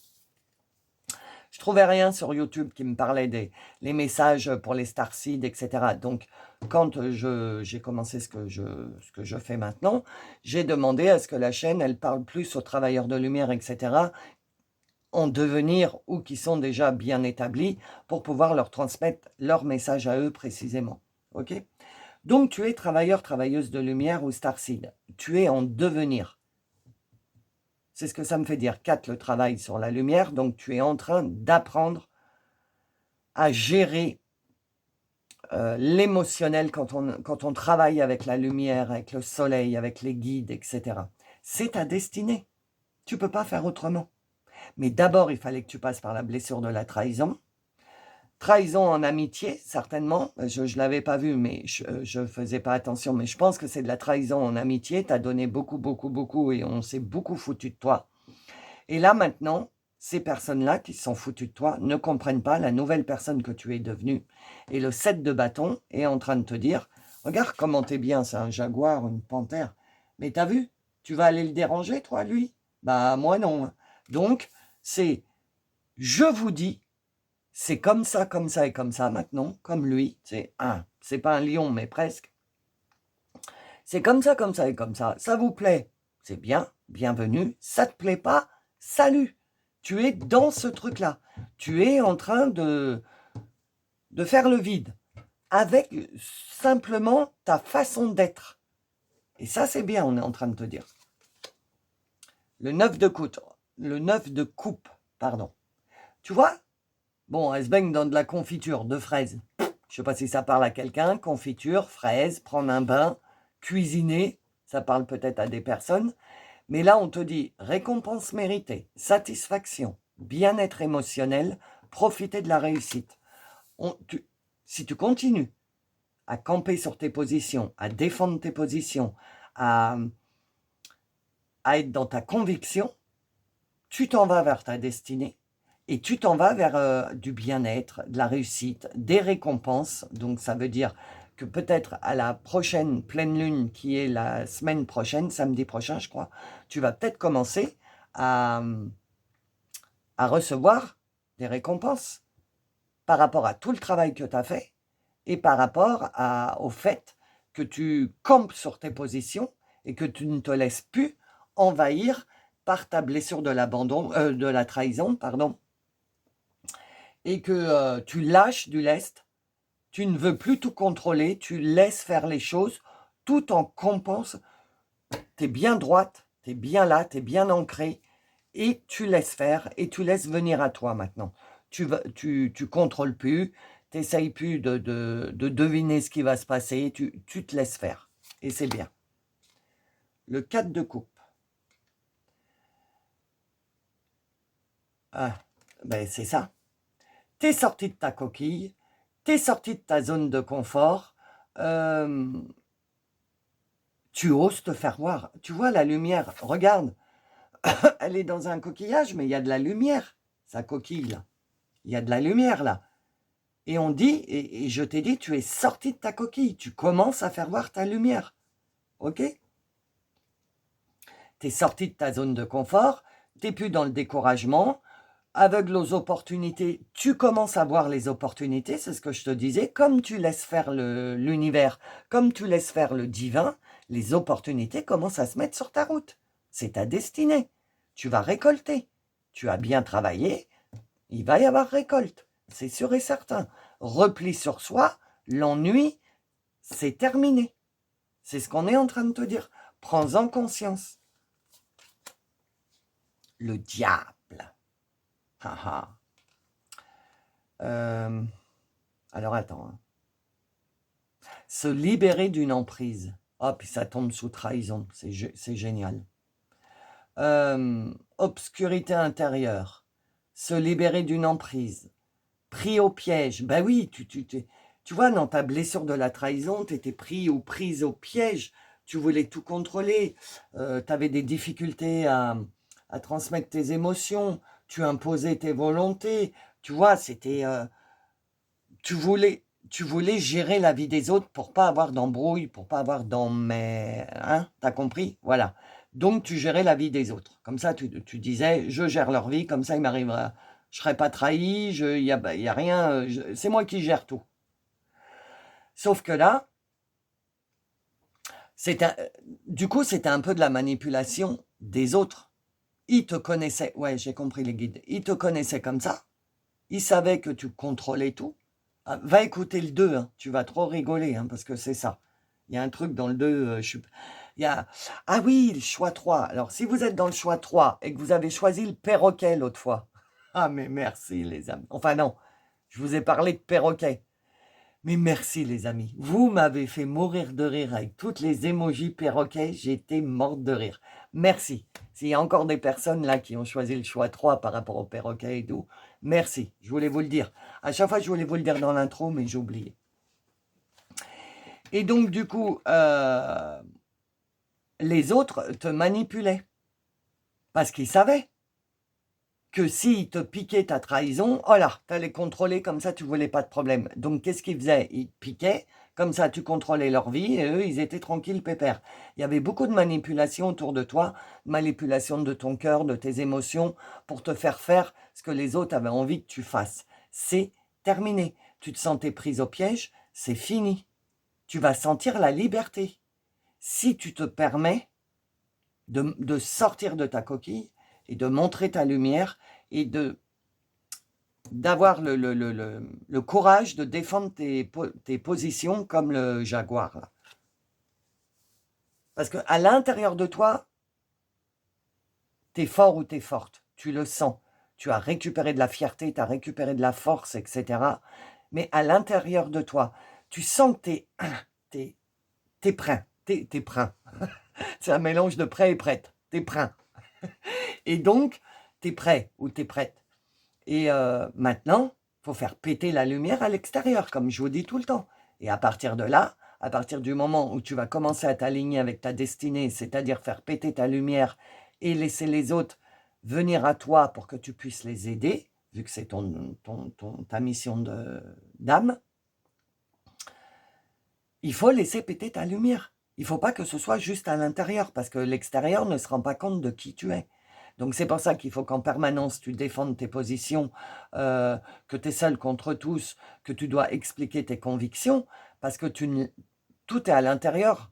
Je trouvais rien sur YouTube qui me parlait des les messages pour les starseeds, etc. Donc, quand j'ai commencé ce que je fais maintenant, j'ai demandé à ce que la chaîne, elle parle plus aux travailleurs de lumière, etc., en devenir ou qui sont déjà bien établis pour pouvoir leur transmettre leur message à eux précisément. Ok? Donc, tu es travailleur, travailleuse de lumière ou starseed. Tu es en devenir. C'est ce que ça me fait dire. 4, le travail sur la lumière. Donc, tu es en train d'apprendre à gérer l'émotionnel quand on travaille avec la lumière, avec le soleil, avec les guides, etc. C'est ta destinée. Tu ne peux pas faire autrement. Mais d'abord, il fallait que tu passes par la blessure de la trahison. Trahison en amitié, certainement. Je ne l'avais pas vu, mais je ne faisais pas attention. Mais je pense que c'est de la trahison en amitié. Tu as donné beaucoup, beaucoup, beaucoup et on s'est beaucoup foutu de toi. Et là, maintenant, ces personnes-là qui se sont foutues de toi ne comprennent pas la nouvelle personne que tu es devenue. Et le 7 de bâton est en train de te dire, regarde comment t'es bien, c'est un jaguar, une panthère. Mais t'as vu, tu vas aller le déranger, toi, lui? Bah, moi, non. Donc, c'est, je vous dis, c'est comme ça et comme ça maintenant, comme lui. C'est pas un lion, mais presque. C'est comme ça et comme ça. Ça vous plaît? C'est bien, bienvenue. Ça te plaît pas? Salut! Tu es dans ce truc-là. Tu es en train de faire le vide avec simplement ta façon d'être. Et ça, c'est bien, on est en train de te dire. Le 9 de coupe, pardon. Tu vois? Bon, elle se baigne dans de la confiture de fraises. Je ne sais pas si ça parle à quelqu'un. Confiture, fraises, prendre un bain, cuisiner. Ça parle peut-être à des personnes. Mais là, on te dit récompense méritée, satisfaction, bien-être émotionnel, profiter de la réussite. Si tu continues à camper sur tes positions, à défendre tes positions, à être dans ta conviction, tu t'en vas vers ta destinée et tu t'en vas vers du bien-être, de la réussite, des récompenses. Donc, ça veut dire que peut-être à la prochaine pleine lune, qui est la semaine prochaine, samedi prochain, je crois, tu vas peut-être commencer à recevoir des récompenses par rapport à tout le travail que tu as fait et par rapport au fait que tu campes sur tes positions et que tu ne te laisses plus envahir par ta blessure de l'abandon, de la trahison, pardon, et que tu lâches du lest. Tu ne veux plus tout contrôler, tu laisses faire les choses tout en campant. Tu es bien droite, tu es bien là, tu es bien ancrée et tu laisses faire et tu laisses venir à toi maintenant. Tu contrôles plus, tu n'essayes plus de deviner ce qui va se passer, tu te laisses faire et c'est bien. Le 4 de coupe. Ah, ben c'est ça. Tu es sorti de ta coquille, tu es sorti de ta zone de confort, tu oses te faire voir. Tu vois la lumière, regarde, elle est dans un coquillage, mais il y a de la lumière, sa coquille là. Il y a de la lumière là. Et on dit, et je t'ai dit, tu es sorti de ta coquille, tu commences à faire voir ta lumière. Ok? Tu es sorti de ta zone de confort, tu n'es plus dans le découragement, aveugle aux opportunités, tu commences à voir les opportunités, c'est ce que je te disais, comme tu laisses faire l'univers, comme tu laisses faire le divin, les opportunités commencent à se mettre sur ta route. C'est ta destinée. Tu vas récolter. Tu as bien travaillé, il va y avoir récolte. C'est sûr et certain. Repli sur soi, l'ennui, c'est terminé. C'est ce qu'on est en train de te dire. Prends-en conscience. Le diable. Alors attends. Hein. Se libérer d'une emprise. Oh, puis ça tombe sous trahison. C'est génial. Obscurité intérieure. Se libérer d'une emprise. Pris au piège. Ben oui, tu vois, dans ta blessure de la trahison, tu étais pris ou prise au piège. Tu voulais tout contrôler. Tu avais des difficultés à transmettre tes émotions. Tu imposais tes volontés. Tu vois, c'était... tu voulais gérer la vie des autres pour pas avoir d'embrouille, pour pas avoir hein, t'as compris? Voilà. Donc, tu gérais la vie des autres. Comme ça, tu disais, je gère leur vie, comme ça, il m'arrivera je ne serai pas trahi, il y a rien, c'est moi qui gère tout. Sauf que là, du coup, c'était un peu de la manipulation des autres. Ils te connaissaient, ouais, j'ai compris les guides, ils te connaissaient comme ça, ils savaient que tu contrôlais tout. Ah, va écouter le 2, hein, tu vas trop rigoler, hein, parce que c'est ça. Il y a un truc dans le 2, il y a... Ah oui, le choix 3. Alors, si vous êtes dans le choix 3 et que vous avez choisi le perroquet l'autre fois, ah mais merci les amis. Enfin non, je vous ai parlé de perroquet. Mais merci les amis, vous m'avez fait mourir de rire avec toutes les émojis perroquets, j'étais morte de rire. Merci. S'il y a encore des personnes là qui ont choisi le choix 3 par rapport au perroquet et tout, merci, je voulais vous le dire. À chaque fois, je voulais vous le dire dans l'intro, mais j'ai oublié. Et donc, du coup, les autres te manipulaient. Parce qu'ils savaient que s'ils te piquaient ta trahison, oh là, tu allais contrôler, comme ça, tu voulais pas de problème. Donc, qu'est-ce qu'ils faisaient? Ils te piquaient, comme ça, tu contrôlais leur vie, et eux, ils étaient tranquilles, pépères. Il y avait beaucoup de manipulation autour de toi, manipulation de ton cœur, de tes émotions, pour te faire ce que les autres avaient envie que tu fasses. C'est terminé. Tu te sentais prise au piège, c'est fini. Tu vas sentir la liberté. Si tu te permets de sortir de ta coquille et de montrer ta lumière et d'avoir le courage de défendre tes positions comme le jaguar. Là. Parce qu'à l'intérieur de toi, tu es fort ou tu es forte. Tu le sens. Tu as récupéré de la fierté, tu as récupéré de la force, etc. Mais à l'intérieur de toi, tu sens que t'es prêt. T'es prêt. C'est un mélange de prêt et prête. T'es prêt. Et donc, t'es prêt ou t'es prête. Et maintenant, il faut faire péter la lumière à l'extérieur, comme je vous dis tout le temps. Et à partir de là, à partir du moment où tu vas commencer à t'aligner avec ta destinée, c'est-à-dire faire péter ta lumière et laisser les autres venir à toi pour que tu puisses les aider, vu que c'est ta mission d'âme, il faut laisser péter ta lumière. Il ne faut pas que ce soit juste à l'intérieur, parce que l'extérieur ne se rend pas compte de qui tu es. Donc c'est pour ça qu'il faut qu'en permanence tu défendes tes positions, que tu es seul contre tous, que tu dois expliquer tes convictions, parce que tout est à l'intérieur.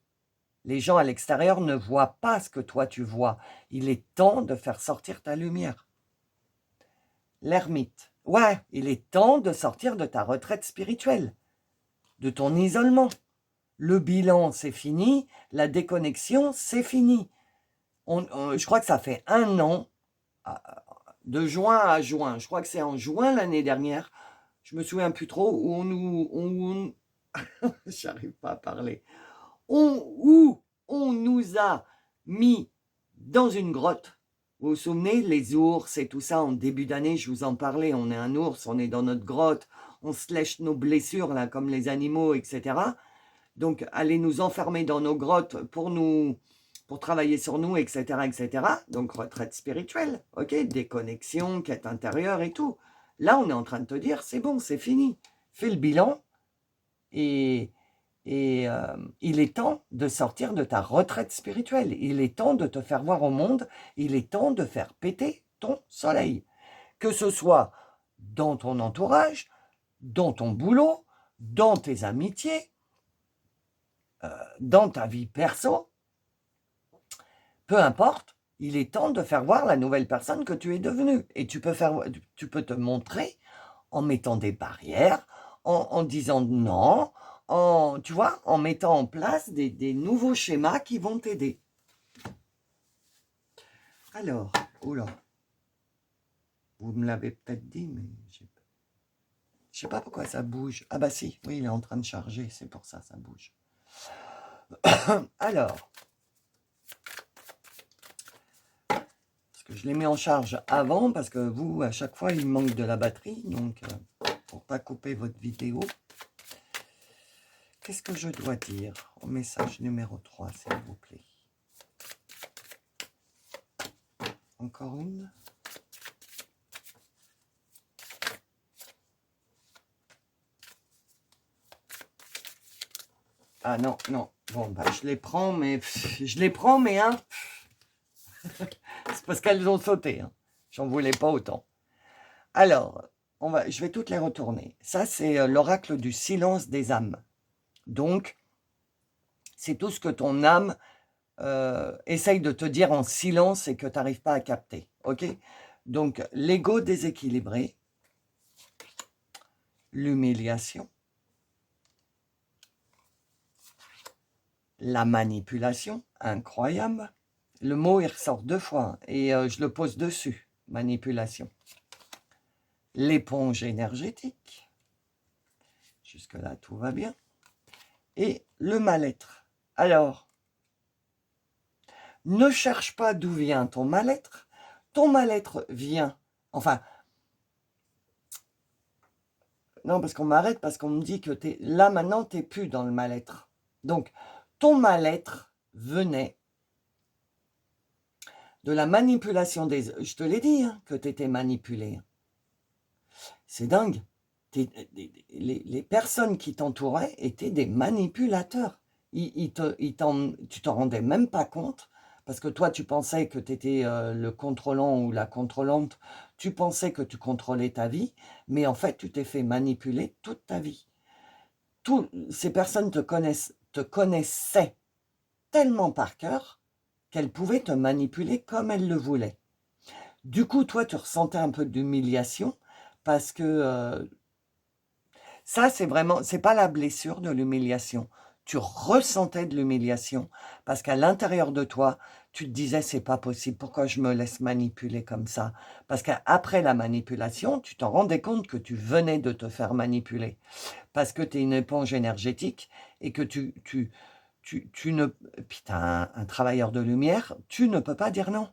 Les gens à l'extérieur ne voient pas ce que toi tu vois. Il est temps de faire sortir ta lumière. L'ermite. Ouais, il est temps de sortir de ta retraite spirituelle, de ton isolement. Le bilan, c'est fini. La déconnexion, c'est fini. Je crois que ça fait 1 an, de juin à juin. Je crois que c'est en juin l'année dernière. Je me souviens plus trop où j'arrive pas à parler. Où on nous a mis dans une grotte. Vous vous souvenez, les ours et tout ça, en début d'année, je vous en parlais, on est un ours, on est dans notre grotte, on se lèche nos blessures, là, comme les animaux, etc. Donc, aller nous enfermer dans nos grottes pour travailler sur nous, etc., etc. Donc, retraite spirituelle, ok, déconnexion, quête intérieure et tout. Là, on est en train de te dire, c'est bon, c'est fini. Fais le bilan et il est temps de sortir de ta retraite spirituelle. Il est temps de te faire voir au monde. Il est temps de faire péter ton soleil. Que ce soit dans ton entourage, dans ton boulot, dans tes amitiés, dans ta vie perso, peu importe, il est temps de faire voir la nouvelle personne que tu es devenue. Et tu peux te montrer en mettant des barrières, en disant non, tu vois, en mettant en place des nouveaux schémas qui vont t'aider. Alors, oula, vous me l'avez peut-être dit, mais je sais pas pourquoi ça bouge. Ah bah si, oui, il est en train de charger, c'est pour ça bouge. Alors, parce que je l'ai mis en charge avant, parce que vous, à chaque fois, il manque de la batterie, donc pour pas couper votre vidéo. Qu'est-ce que je dois dire au message numéro 3, s'il vous plaît? Encore une? Ah non, non. Bon, bah, je les prends, mais hein, c'est parce qu'elles ont sauté. Hein. J'en voulais pas autant. Alors, je vais toutes les retourner. Ça, c'est l'oracle du silence des âmes. Donc, c'est tout ce que ton âme essaye de te dire en silence et que tu n'arrives pas à capter. Ok? Donc, l'ego déséquilibré, l'humiliation, la manipulation, incroyable. Le mot, il ressort 2 fois et je le pose dessus, manipulation. L'éponge énergétique, jusque-là, tout va bien. Et le mal-être. Alors, ne cherche pas d'où vient ton mal-être. Ton mal-être vient, enfin, non, parce qu'on m'arrête, parce qu'on me dit que là, maintenant, tu n'es plus dans le mal-être. Donc, ton mal-être venait de la manipulation des... Je te l'ai dit, hein, que tu étais manipulé. C'est dingue. Les personnes qui t'entouraient étaient des manipulateurs. Tu t'en rendais même pas compte, parce que toi, tu pensais que tu étais le contrôlant ou la contrôlante. Tu pensais que tu contrôlais ta vie, mais en fait, tu t'es fait manipuler toute ta vie. Ces personnes te connaissaient tellement par cœur qu'elles pouvaient te manipuler comme elles le voulaient. Du coup, toi, tu ressentais un peu d'humiliation parce que ça, c'est pas la blessure de l'humiliation. Tu ressentais de l'humiliation parce qu'à l'intérieur de toi, tu te disais, c'est pas possible, pourquoi je me laisse manipuler comme ça? Parce qu'après la manipulation, tu t'en rendais compte que tu venais de te faire manipuler parce que tu es une éponge énergétique et que tu ne... Puis tu as un travailleur de lumière, tu ne peux pas dire non.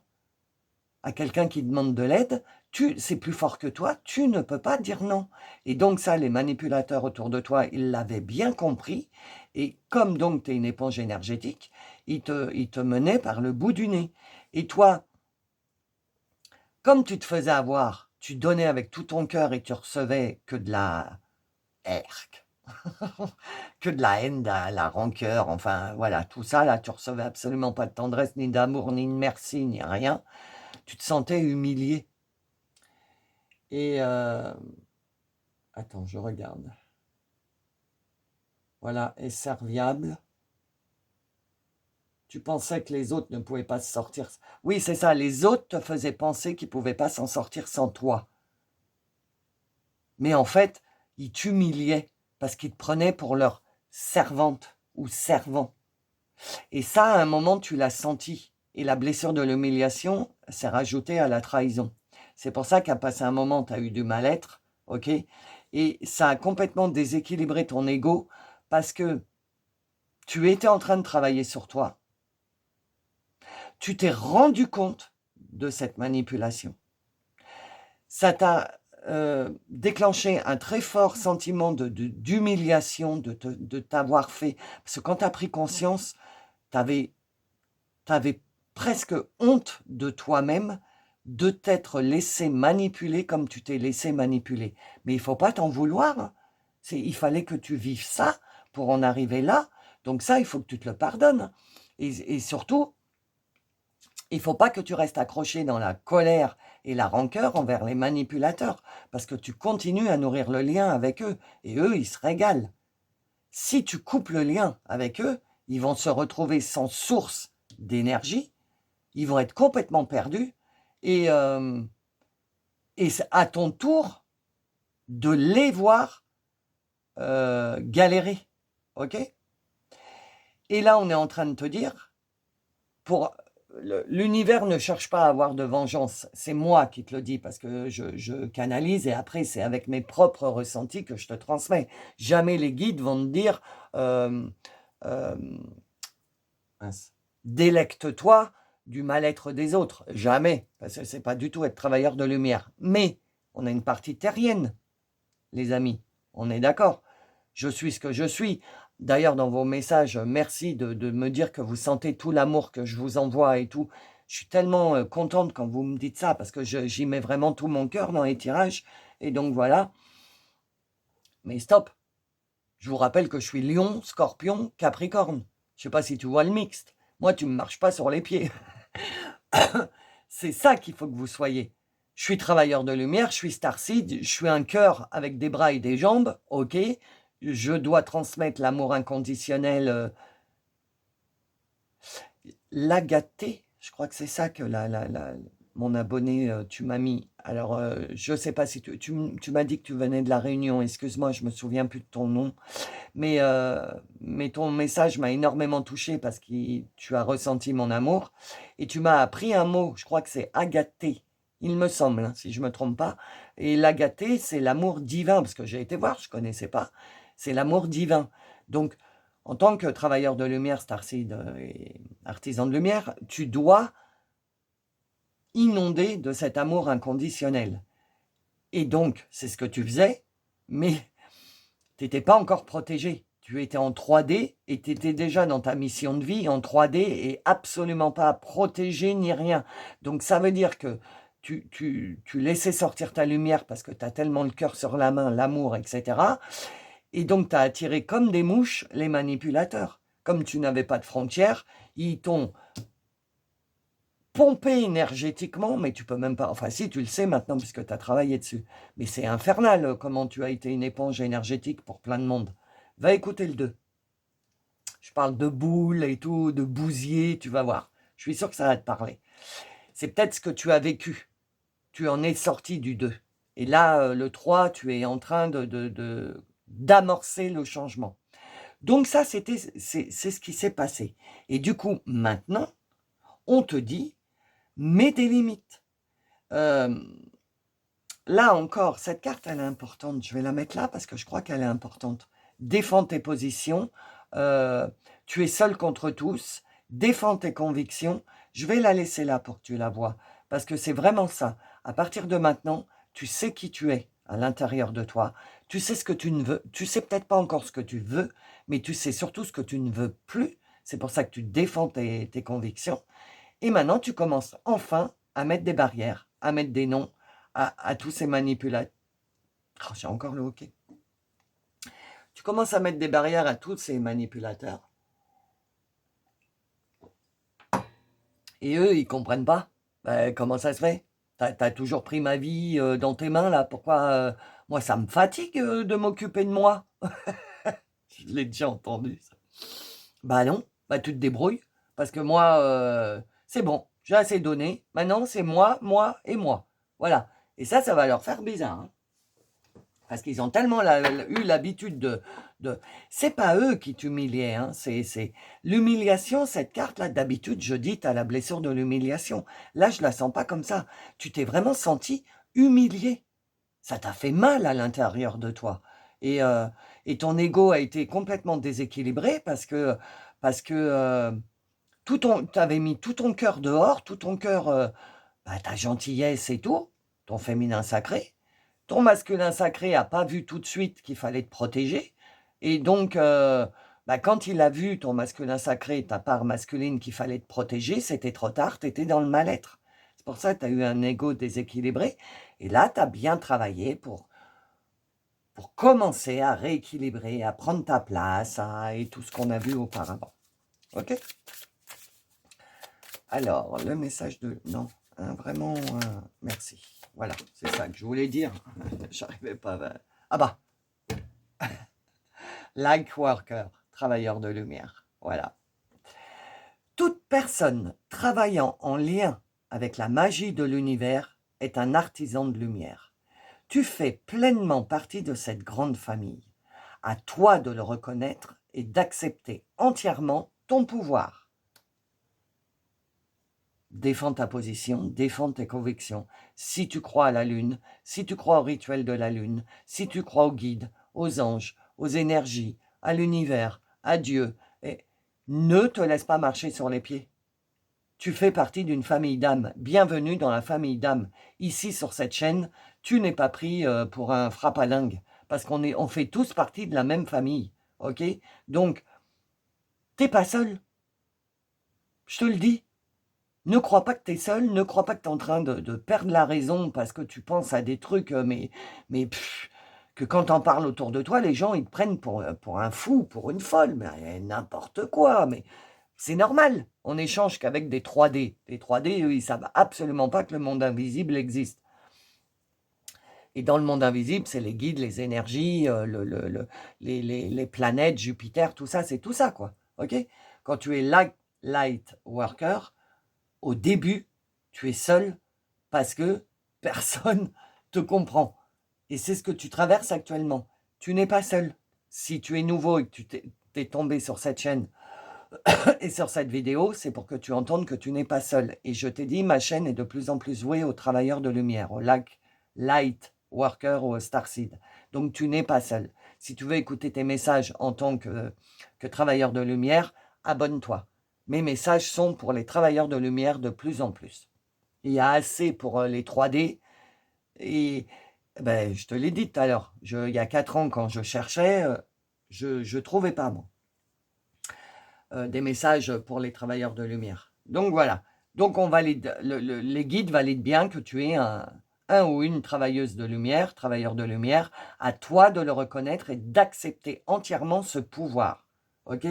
À quelqu'un qui demande de l'aide, c'est plus fort que toi, tu ne peux pas dire non. Et donc ça, les manipulateurs autour de toi, ils l'avaient bien compris. Et comme donc tu es une éponge énergétique, ils te menaient par le bout du nez. Et toi, comme tu te faisais avoir, tu donnais avec tout ton cœur et tu recevais que de la que de la haine, de la rancœur, enfin voilà, tout ça, là, tu recevais absolument pas de tendresse, ni d'amour, ni de merci, ni rien. Tu te sentais humilié. Et attends, je regarde. Voilà, et serviable. Tu pensais que les autres ne pouvaient pas se sortir. Oui, c'est ça, les autres te faisaient penser qu'ils ne pouvaient pas s'en sortir sans toi. Mais en fait, ils t'humiliaient parce qu'ils te prenaient pour leur servante ou servant. Et ça, à un moment, tu l'as senti. Et la blessure de l'humiliation s'est rajoutée à la trahison. C'est pour ça qu'à passer un moment, tu as eu du mal-être, ok? Et ça a complètement déséquilibré ton ego parce que tu étais en train de travailler sur toi. Tu t'es rendu compte de cette manipulation. Ça t'a déclenché un très fort sentiment d'humiliation de t'avoir fait. Parce que quand tu as pris conscience, tu avais presque honte de toi-même de t'être laissé manipuler comme tu t'es laissé manipuler. Mais il ne faut pas t'en vouloir. Il fallait que tu vives ça pour en arriver là. Donc ça, il faut que tu te le pardonnes. Et surtout, il ne faut pas que tu restes accroché dans la colère et la rancœur envers les manipulateurs, parce que tu continues à nourrir le lien avec eux, et eux, ils se régalent. Si tu coupes le lien avec eux, ils vont se retrouver sans source d'énergie, ils vont être complètement perdus, et c'est à ton tour de les voir galérer. Ok? Et là, on est en train de te dire, l'univers ne cherche pas à avoir de vengeance. C'est moi qui te le dis parce que je canalise et après, c'est avec mes propres ressentis que je te transmets. Jamais les guides vont te dire délecte-toi du mal-être des autres. Jamais. Parce que c'est pas du tout être travailleur de lumière. Mais on a une partie terrienne, les amis. On est d'accord. Je suis ce que je suis. D'ailleurs, dans vos messages, merci de me dire que vous sentez tout l'amour que je vous envoie et tout. Je suis tellement contente quand vous me dites ça parce que j'y mets vraiment tout mon cœur dans les tirages. Et donc voilà. Mais stop. Je vous rappelle que je suis Lion, Scorpion, Capricorne. Je ne sais pas si tu vois le mixte. Moi, tu ne me marches pas sur les pieds. C'est ça qu'il faut que vous soyez. Je suis travailleur de lumière, je suis starseed, je suis un cœur avec des bras et des jambes, ok. Je dois transmettre l'amour inconditionnel, l'agaté, je crois que c'est ça que mon abonné, tu m'as mis. Alors, je ne sais pas si tu m'as dit que tu venais de La Réunion, excuse-moi, je me souviens plus de ton nom, mais, mais ton message m'a énormément touchée parce que tu as ressenti mon amour et tu m'as appris un mot, je crois que c'est agaté, il me semble, hein, si je ne me trompe pas. Et l'agaté, c'est l'amour divin, parce que j'ai été voir, je ne connaissais pas, c'est l'amour divin. Donc, en tant que travailleur de lumière, starseed et artisan de lumière, tu dois inonder de cet amour inconditionnel. Et donc, c'est ce que tu faisais, mais tu n'étais pas encore protégé. Tu étais en 3D et tu étais déjà dans ta mission de vie en 3D et absolument pas protégé ni rien. Donc, ça veut dire que tu laissais sortir ta lumière parce que tu as tellement le cœur sur la main, l'amour, etc. Et donc, tu as attiré comme des mouches les manipulateurs. Comme tu n'avais pas de frontières, ils t'ont pompé énergétiquement, mais tu peux même pas... Enfin, si, tu le sais maintenant puisque tu as travaillé dessus. Mais c'est infernal comment tu as été une éponge énergétique pour plein de monde. Va écouter le 2. Je parle de boules et tout, de bousier, tu vas voir. Je suis sûr que ça va te parler. C'est peut-être ce que tu as vécu. Tu en es sorti du 2. Et là, le 3, tu es en train d'amorcer le changement. Donc ça, c'est ce qui s'est passé. Et du coup, maintenant, on te dit, mets des limites. Là encore, cette carte, elle est importante. Je vais la mettre là parce que je crois qu'elle est importante. Défends tes positions. Tu es seul contre tous. Défends tes convictions. Je vais la laisser là pour que tu la vois. Parce que c'est vraiment ça. À partir de maintenant, tu sais qui tu es à l'intérieur de toi. Tu sais ce que tu ne veux. Tu sais peut-être pas encore ce que tu veux, mais tu sais surtout ce que tu ne veux plus. C'est pour ça que tu défends tes convictions. Et maintenant, tu commences enfin à mettre des barrières, à mettre des noms à tous ces manipulateurs. Oh, j'ai encore le hockey. Tu commences à mettre des barrières à tous ces manipulateurs. Et eux, ils comprennent pas. Ben, comment ça se fait? T'as toujours pris ma vie dans tes mains, là. Pourquoi moi, ça me fatigue de m'occuper de moi. Je l'ai déjà entendu, ça. Bah non, bah tu te débrouilles. Parce que moi, c'est bon, j'ai assez donné. Maintenant, c'est moi, moi et moi. Voilà. Et ça va leur faire bizarre. Hein. Parce qu'ils ont tellement eu l'habitude de... C'est pas eux qui t'humiliaient. Hein. C'est l'humiliation, cette carte-là, d'habitude, je dis, tu as la blessure de l'humiliation. Là, je la sens pas comme ça. Tu t'es vraiment senti humilié. Ça t'a fait mal à l'intérieur de toi. Et ton ego a été complètement déséquilibré parce que tu avais mis tout ton cœur dehors, tout ton cœur, ta gentillesse et tout, ton féminin sacré. Ton masculin sacré n'a pas vu tout de suite qu'il fallait te protéger. Et donc, quand il a vu ton masculin sacré, ta part masculine qu'il fallait te protéger, c'était trop tard, tu étais dans le mal-être. C'est pour ça que tu as eu un ego déséquilibré. Et là, tu as bien travaillé pour commencer à rééquilibrer, à prendre ta place et tout ce qu'on a vu auparavant. Ok? Alors, le message de... Non, hein, vraiment, merci. Voilà, c'est ça que je voulais dire. J'arrivais pas à... Ah bah Light worker, travailleur de lumière. Voilà. Toute personne travaillant en lien avec la magie de l'univers est un artisan de lumière. Tu fais pleinement partie de cette grande famille. À toi de le reconnaître et d'accepter entièrement ton pouvoir. Défends ta position, défends tes convictions. Si tu crois à la lune, si tu crois au rituel de la lune, si tu crois aux guides, aux anges, aux énergies, à l'univers, à Dieu, et ne te laisse pas marcher sur les pieds. Tu fais partie d'une famille d'âmes. Bienvenue dans la famille d'âmes. Ici, sur cette chaîne, tu n'es pas pris pour un frappalingue, parce on fait tous partie de la même famille. Ok? Donc, t'es pas seul. Je te le dis. Ne crois pas que tu es seul, ne crois pas que tu es en train de perdre la raison parce que tu penses à des trucs, que quand tu en parles autour de toi, les gens, ils te prennent pour un fou, pour une folle, mais n'importe quoi. Mais c'est normal, on n'échange qu'avec des 3D. Les 3D, eux, ils savent absolument pas que le monde invisible existe. Et dans le monde invisible, c'est les guides, les énergies, les planètes, Jupiter, tout ça, c'est tout ça, quoi. OK? Quand tu es light worker, au début, tu es seul parce que personne te comprend. Et c'est ce que tu traverses actuellement. Tu n'es pas seul. Si tu es nouveau et que tu t'es tombé sur cette chaîne et sur cette vidéo, c'est pour que tu entendes que tu n'es pas seul. Et je t'ai dit, ma chaîne est de plus en plus vouée aux travailleurs de lumière, aux light worker ou aux starseed. Donc tu n'es pas seul. Si tu veux écouter tes messages en tant que travailleur de lumière, abonne-toi. Mes messages sont pour les travailleurs de lumière de plus en plus. Il y a assez pour les 3D. Et ben, je te l'ai dit tout à l'heure, il y a 4 ans, quand je cherchais, je ne trouvais pas, moi, des messages pour les travailleurs de lumière. Donc voilà. Donc on valide, les guides valident bien que tu es un ou une travailleuse de lumière, travailleur de lumière. À toi de le reconnaître et d'accepter entièrement ce pouvoir. OK?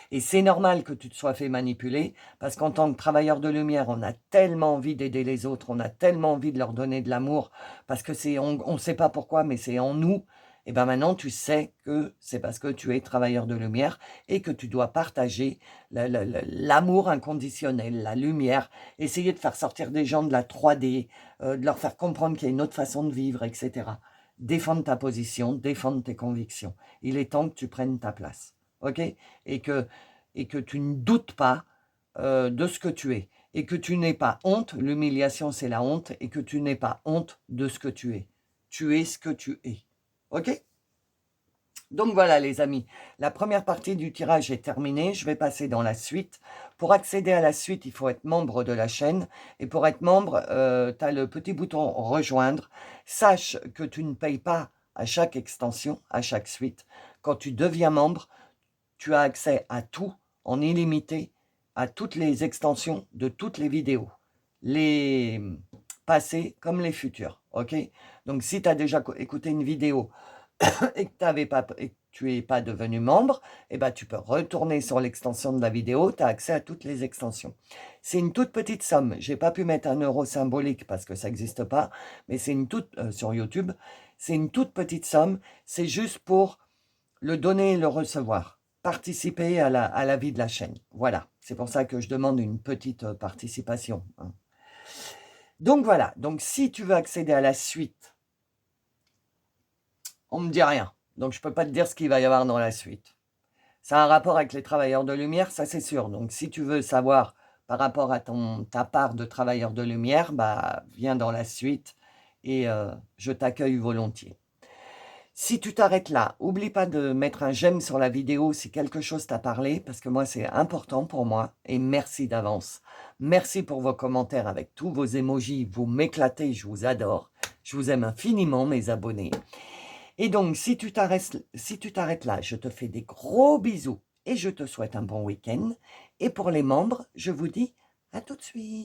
Et c'est normal que tu te sois fait manipuler, parce qu'en tant que travailleur de lumière, on a tellement envie d'aider les autres, on a tellement envie de leur donner de l'amour, parce que on ne sait pas pourquoi, mais c'est en nous. Et bien maintenant, tu sais que c'est parce que tu es travailleur de lumière et que tu dois partager l'amour inconditionnel, la lumière, essayer de faire sortir des gens de la 3D, de leur faire comprendre qu'il y a une autre façon de vivre, etc. Défendre ta position, défendre tes convictions. Il est temps que tu prennes ta place. OK? Et que tu ne doutes pas de ce que tu es. Et que tu n'aies pas honte, l'humiliation c'est la honte, et que tu n'aies pas honte de ce que tu es. Tu es ce que tu es. OK? Donc voilà les amis, la première partie du tirage est terminée, je vais passer dans la suite. Pour accéder à la suite, il faut être membre de la chaîne. Et pour être membre, tu as le petit bouton rejoindre. Sache que tu ne payes pas à chaque extension, à chaque suite. Quand tu deviens membre, tu as accès à tout en illimité, à toutes les extensions de toutes les vidéos, les passées comme les futures. OK? Donc si tu as déjà écouté une vidéo et que tu n'es pas devenu membre, eh ben, tu peux retourner sur l'extension de la vidéo, tu as accès à toutes les extensions. C'est une toute petite somme. Je n'ai pas pu mettre un euro symbolique parce que ça n'existe pas, mais c'est une toute, sur YouTube, c'est une toute petite somme. C'est juste pour le donner et le recevoir. Participer à la vie de la chaîne. Voilà, c'est pour ça que je demande une petite participation. Hein. Donc voilà, donc si tu veux accéder à la suite, on ne me dit rien. Donc je ne peux pas te dire ce qu'il va y avoir dans la suite. Ça a un rapport avec les travailleurs de lumière, ça c'est sûr. Donc si tu veux savoir par rapport à ta part de travailleur de lumière, bah, viens dans la suite et je t'accueille volontiers. Si tu t'arrêtes là, n'oublie pas de mettre un j'aime sur la vidéo si quelque chose t'a parlé, parce que moi, c'est important pour moi. Et merci d'avance. Merci pour vos commentaires avec tous vos emojis. Vous m'éclatez, je vous adore. Je vous aime infiniment, mes abonnés. Et donc, si tu t'arrêtes là, je te fais des gros bisous et je te souhaite un bon week-end. Et pour les membres, je vous dis à tout de suite.